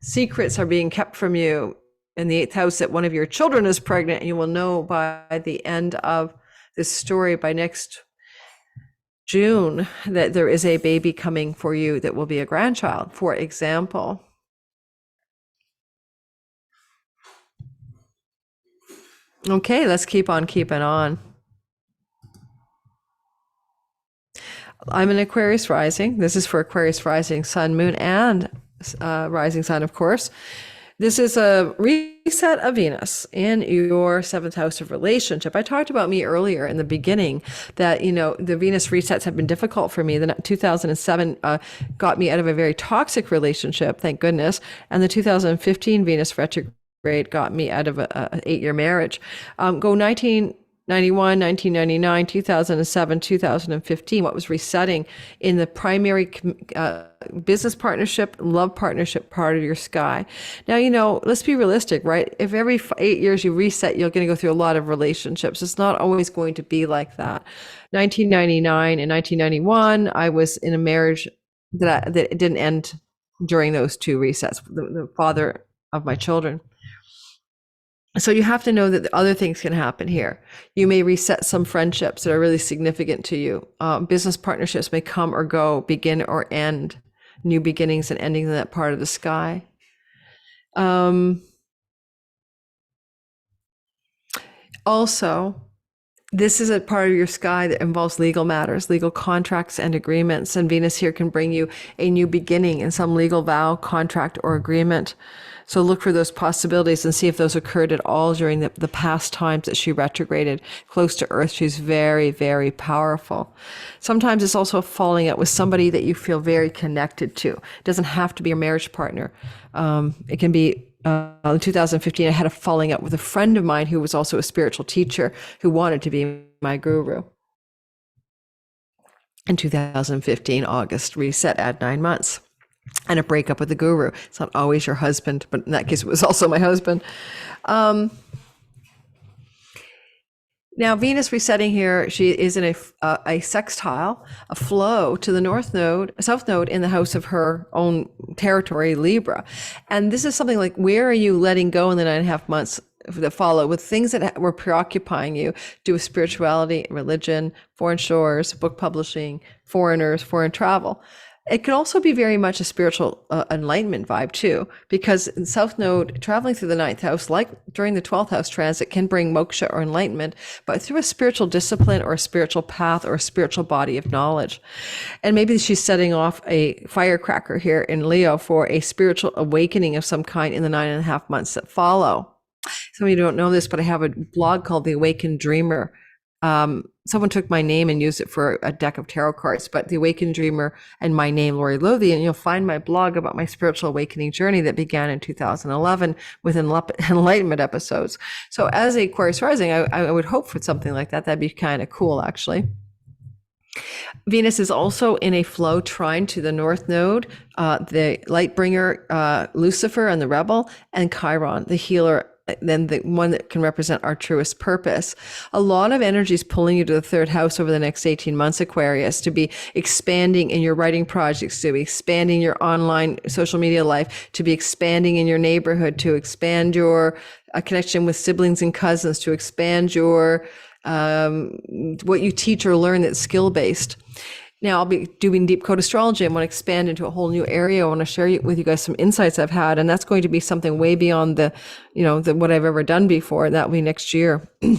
Speaker 1: secrets are being kept from you in the 8th house that one of your children is pregnant, and you will know by the end of this story, by next June, that there is a baby coming for you that will be a grandchild, for example. Okay, let's keep on keeping on. I'm an Aquarius rising. This is for Aquarius rising, sun, moon, and rising sign, of course. This is a reset of Venus in your 7th house of relationship. I talked about me earlier in the beginning that, the Venus resets have been difficult for me. The 2007 got me out of a very toxic relationship, thank goodness. And the 2015 Venus retrograde got me out of an 8-year marriage. Go 1991, 1999, 2007, 2015, what was resetting in the primary business partnership, love partnership part of your sky. Now, let's be realistic, right? If every 8 years you reset, you're going to go through a lot of relationships. It's not always going to be like that. 1999 and 1991, I was in a marriage that didn't end during those 2 resets, the father of my children. So you have to know that other things can happen here. You may reset some friendships that are really significant to you. Business partnerships may come or go, begin or end, new beginnings and endings in that part of the sky. Also, This is a part of your sky that involves legal matters, legal contracts and agreements. And Venus here can bring you a new beginning in some legal vow, contract, or agreement. So look for those possibilities and see if those occurred at all during the past times that she retrograded close to Earth. She's very, very powerful. Sometimes it's also falling out with somebody that you feel very connected to. It doesn't have to be a marriage partner. It can be in 2015, I had a falling out with a friend of mine who was also a spiritual teacher who wanted to be my guru. In 2015, August, reset at 9 months. And a breakup with the guru. It's not always your husband, but in that case, it was also my husband. Now, Venus resetting here, she is in a sextile, a flow to the south node in the house of her own territory, Libra. And this is something like, where are you letting go in the 9.5 months that follow with things that were preoccupying you, do with spirituality, religion, foreign shores, book publishing, foreigners, foreign travel. It can also be very much a spiritual enlightenment vibe too, because in South Node, traveling through the 9th house, like during the 12th house transit, can bring moksha or enlightenment, but through a spiritual discipline or a spiritual path or a spiritual body of knowledge. And maybe she's setting off a firecracker here in Leo for a spiritual awakening of some kind in the 9.5 months that follow. Some of you don't know this, but I have a blog called The Awakened Dreamer. Someone took my name and used it for a deck of tarot cards, but The Awakened Dreamer and my name, Lori Lothian, and you'll find my blog about my spiritual awakening journey that began in 2011 with enlightenment episodes. So as a Aquarius rising, I would hope for something like that. That'd be kind of cool, actually. Venus is also in a flow trine to the North Node, the light bringer, Lucifer and the rebel, and Chiron, the healer, then the one that can represent our truest purpose. A lot of energy is pulling you to the 3rd house over the next 18 months, Aquarius, to be expanding in your writing projects, to be expanding your online social media life, to be expanding in your neighborhood, to expand your connection with siblings and cousins, to expand your what you teach or learn that's skill-based. Now, I'll be doing deep code astrology. I want to expand into a whole new area. I want to share with you guys some insights I've had, and that's going to be something way beyond the what I've ever done before. That will be next year. So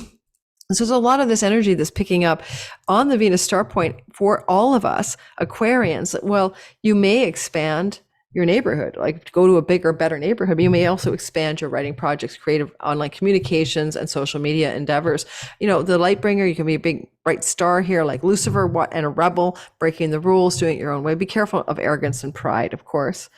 Speaker 1: there's a lot of this energy that's picking up on the Venus star point for all of us Aquarians. Well, you may expand your neighborhood, like go to a bigger, better neighborhood, but you may also expand your writing projects, creative online communications, and social media endeavors. The light bringer, you can be a big bright star here like Lucifer, and a rebel, breaking the rules, doing it your own way. Be careful of arrogance and pride, of course.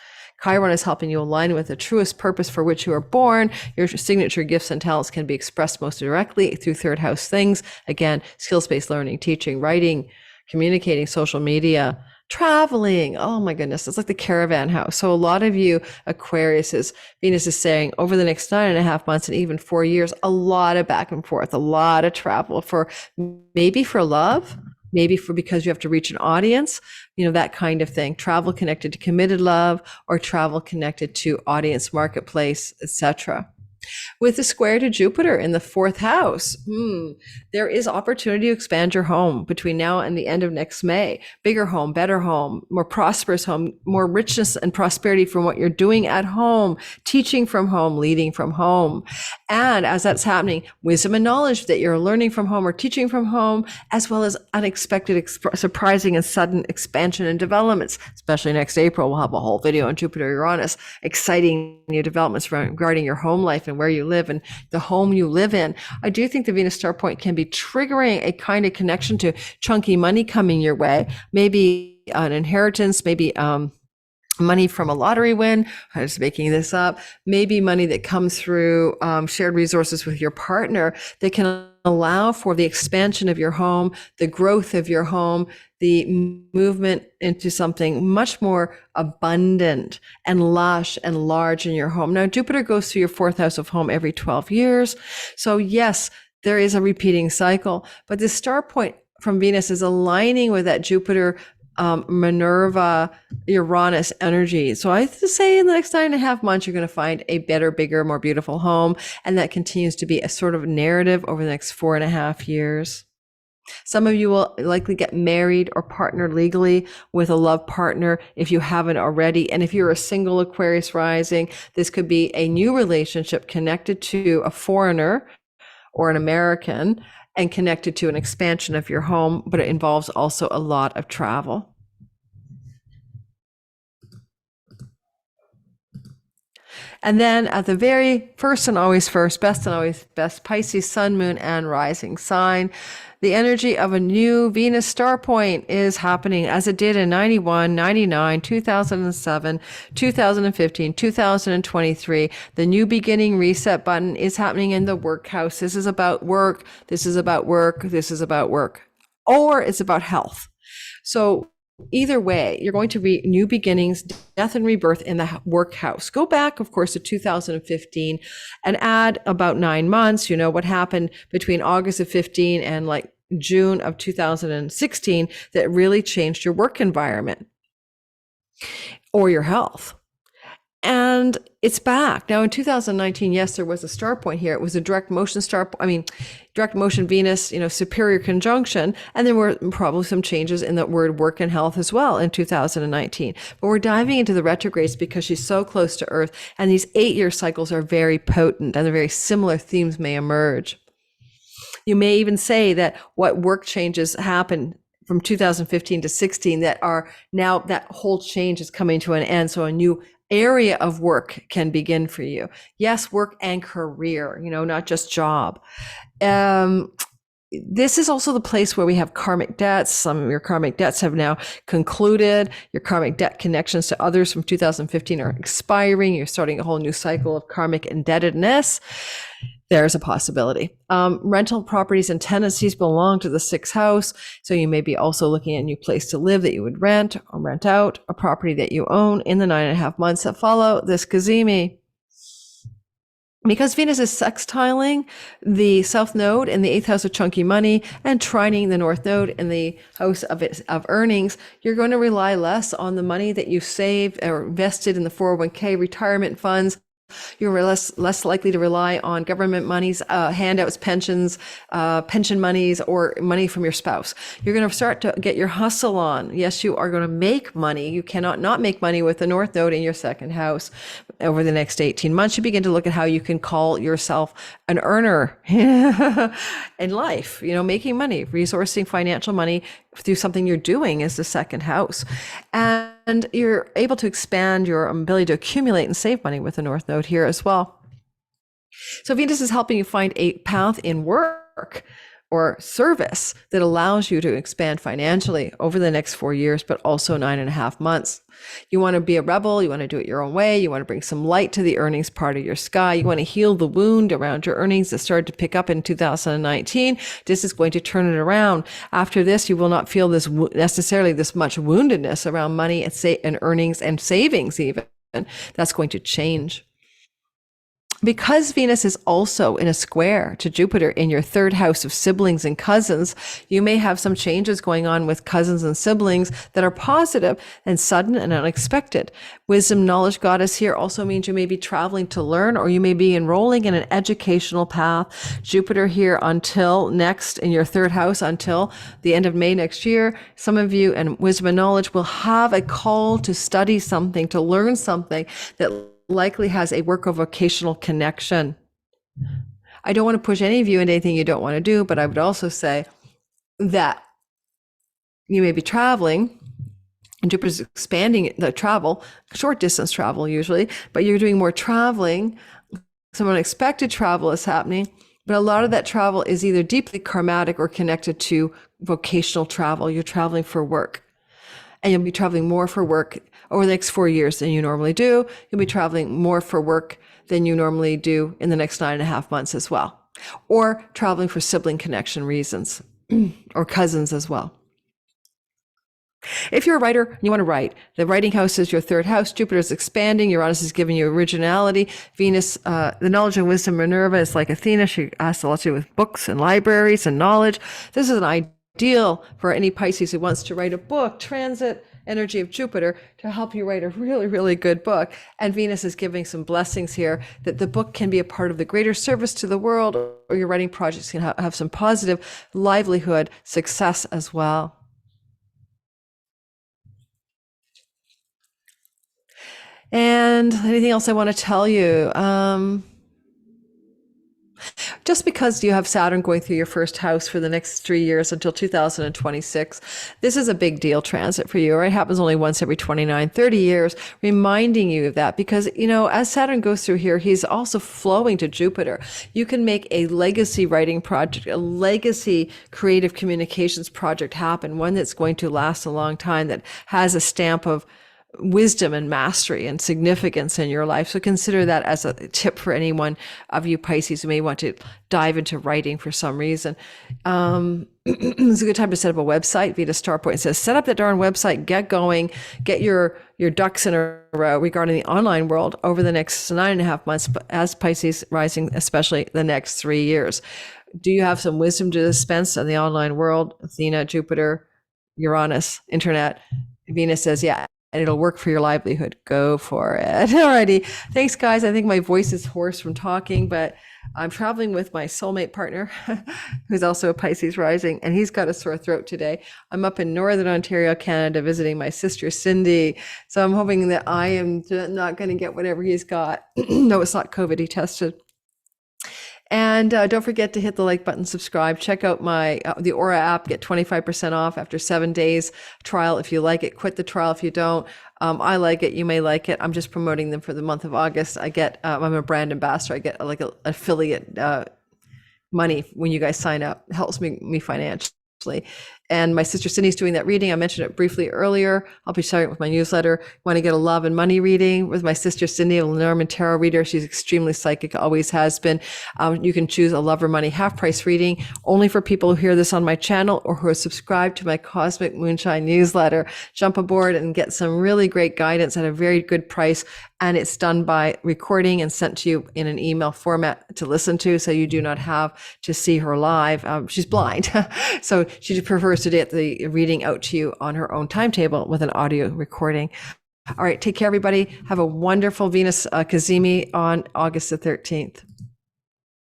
Speaker 1: Chiron is helping you align with the truest purpose for which you are born. Your signature gifts and talents can be expressed most directly through 3rd house things. Again, skills-based learning, teaching, writing, communicating, social media, traveling. Oh my goodness. It's like the caravan house. So a lot of you Aquariuses, Venus is saying over the next 9.5 months and even 4 years, a lot of back and forth, a lot of travel maybe for love, maybe because you have to reach an audience, that kind of thing. Travel connected to committed love or travel connected to audience, marketplace, etc. With the square to Jupiter in the 4th house, there is opportunity to expand your home between now and the end of next May. Bigger home, better home, more prosperous home, more richness and prosperity from what you're doing at home, teaching from home, leading from home. And as that's happening, wisdom and knowledge that you're learning from home or teaching from home, as well as unexpected, surprising and sudden expansion and developments. Especially next April, we'll have a whole video on Jupiter Uranus, exciting new developments regarding your home life and where you live and the home you live in. I do think the Venus star point can be triggering a kind of connection to chunky money coming your way, maybe an inheritance, maybe money from a lottery win. I'm just making this up. Maybe money that comes through shared resources with your partner that can allow for the expansion of your home, the growth of your home, the movement into something much more abundant and lush and large in your home. Now, Jupiter goes through your 4th house of home every 12 years. So yes, there is a repeating cycle, but the star point from Venus is aligning with that Jupiter, Minerva, Uranus energy. So I have to say in the next 9.5 months, you're going to find a better, bigger, more beautiful home. And that continues to be a sort of narrative over the next 4.5 years. Some of you will likely get married or partnered legally with a love partner if you haven't already. And if you're a single Aquarius rising, this could be a new relationship connected to a foreigner or an American. and connected to an expansion of your home, but it involves also a lot of travel. And then at the very first and always first, best and always best, Pisces, sun, moon, and rising sign. The energy of a new Venus star point is happening as it did in 91, 99, 2007, 2015, 2023. The new beginning reset button is happening in the work house. This is about work. This is about work. This is about work. Or it's about health. So either way, you're going to be new beginnings, death and rebirth in the work house. Go back, of course, to 2015 and add about 9 months. You know what happened between August of 15 and like June of 2016 that really changed your work environment or your health. And it's back. Now in 2019, yes, there was a star point here. It was a direct motion direct motion Venus, superior conjunction. And there were probably some changes in the word work and health as well in 2019. But we're diving into the retrogrades because she's so close to Earth. And these 8-year cycles are very potent and the very similar themes may emerge. You may even say that what work changes happen from 2015 to 16 that are now that whole change is coming to an end. So a new area of work can begin for you. Yes, work and career, not just job. This is also the place where we have karmic debts. Some of your karmic debts have now concluded. Your karmic debt connections to others from 2015 are expiring. You're starting a whole new cycle of karmic indebtedness. There's a possibility. Rental properties and tenancies belong to the 6th house. So you may be also looking at a new place to live that you would rent or rent out, a property that you own in the 9.5 months that follow this Cazimi. Because Venus is sextiling the South Node in the 8th house of chunky money and trining the North Node in the house of earnings, you're going to rely less on the money that you saved or invested in the 401k, retirement funds. You're less likely to rely on government monies, handouts, pensions, pension monies, or money from your spouse. You're going to start to get your hustle on. Yes, you are going to make money. You cannot not make money with the North Node in your 2nd house. Over the next 18 months, you begin to look at how you can call yourself an earner in life, making money, resourcing financial money through something you're doing is the 2nd house. And you're able to expand your ability to accumulate and save money with the North Node here as well. So Venus is helping you find a path in work or service that allows you to expand financially over the next 4 years, but also 9.5 months. You want to be a rebel. You want to do it your own way. You want to bring some light to the earnings part of your sky. You want to heal the wound around your earnings that started to pick up in 2019. This is going to turn it around. After this, you will not feel necessarily this much woundedness around money and earnings and savings even. That's going to change. Because Venus is also in a square to Jupiter in your 3rd house of siblings and cousins, you may have some changes going on with cousins and siblings that are positive and sudden and unexpected. Wisdom, knowledge, goddess here also means you may be traveling to learn, or you may be enrolling in an educational path. Jupiter here until next in your 3rd house until the end of May next year. Some of you and wisdom and knowledge will have a call to study something, to learn something that likely has a work or vocational connection. I don't want to push any of you into anything you don't want to do, but I would also say that you may be traveling, and Jupiter's expanding the travel, short distance travel usually, but you're doing more traveling. Some unexpected travel is happening, but a lot of that travel is either deeply karmatic or connected to vocational travel. You're traveling for work, and you'll be traveling more for work over the next 4 years than you normally do. You'll be traveling more for work than you normally do in the next 9.5 months as well, or traveling for sibling connection reasons or cousins as well. If you're a writer and you want to write, the writing house is your 3rd house. Jupiter is expanding. Uranus is giving you originality. Venus, the knowledge and wisdom Minerva is like Athena. She has a lot to do with books and libraries and knowledge. This is an ideal for any Pisces who wants to write a book. Transit energy of Jupiter to help you write a really, really good book. And Venus is giving some blessings here that the book can be a part of the greater service to the world, or your writing projects can have some positive livelihood success as well. And anything else I want to tell you? just because you have Saturn going through your first house for the next 3 years until 2026, this is a big deal transit for you, right? It happens only once every 29, 30 years, reminding you of that because, you know, as Saturn goes through here, he's also flowing to Jupiter. You can make a legacy writing project, a legacy creative communications project happen, one that's going to last a long time, that has a stamp of wisdom and mastery and significance in your life. So consider that as a tip for anyone of you Pisces who may want to dive into writing for some reason. It's a good time to set up a website. Vita Starpoint it says, set up that darn website, get going, get your ducks in a row regarding the online world over the next 9.5 months, as Pisces rising, especially the next 3 years. Do you have some wisdom to dispense in the online world? Athena, Jupiter, Uranus, internet. Venus says, yeah, and it'll work for your livelihood. Go for it. Alrighty. Thanks, guys. I think my voice is hoarse from talking, but I'm traveling with my soulmate partner, who's also a Pisces rising, and he's got a sore throat today. I'm up in Northern Ontario, Canada, visiting my sister, Cindy. So I'm hoping that I am not going to get whatever he's got. No, it's not COVID. He tested. And don't forget to hit the like button, subscribe, check out my the Aura app, get 25% off after 7 days trial. If you like it, quit the trial if you don't. I like it. You may like it. I'm just promoting them for the month of August. I get, I'm a brand ambassador. I get like an affiliate money when you guys sign up. It helps me financially. And my sister Cindy's doing that reading. I mentioned it briefly earlier. I'll be sharing it with my newsletter. Want to get a love and money reading with my sister Cindy, a Lenormand tarot reader. She's extremely psychic, always has been. You can choose a love or money half price reading only for people who hear this on my channel or who are subscribed to my Cosmic Moonshine newsletter. Jump aboard and get some really great guidance at a very good price. And it's done by recording and sent to you in an email format to listen to, so you do not have to see her live. She's blind, so she prefers to get the reading out to you on her own timetable with an audio recording. All right, take care, everybody. Have a wonderful Venus Cazimi on August the 13th.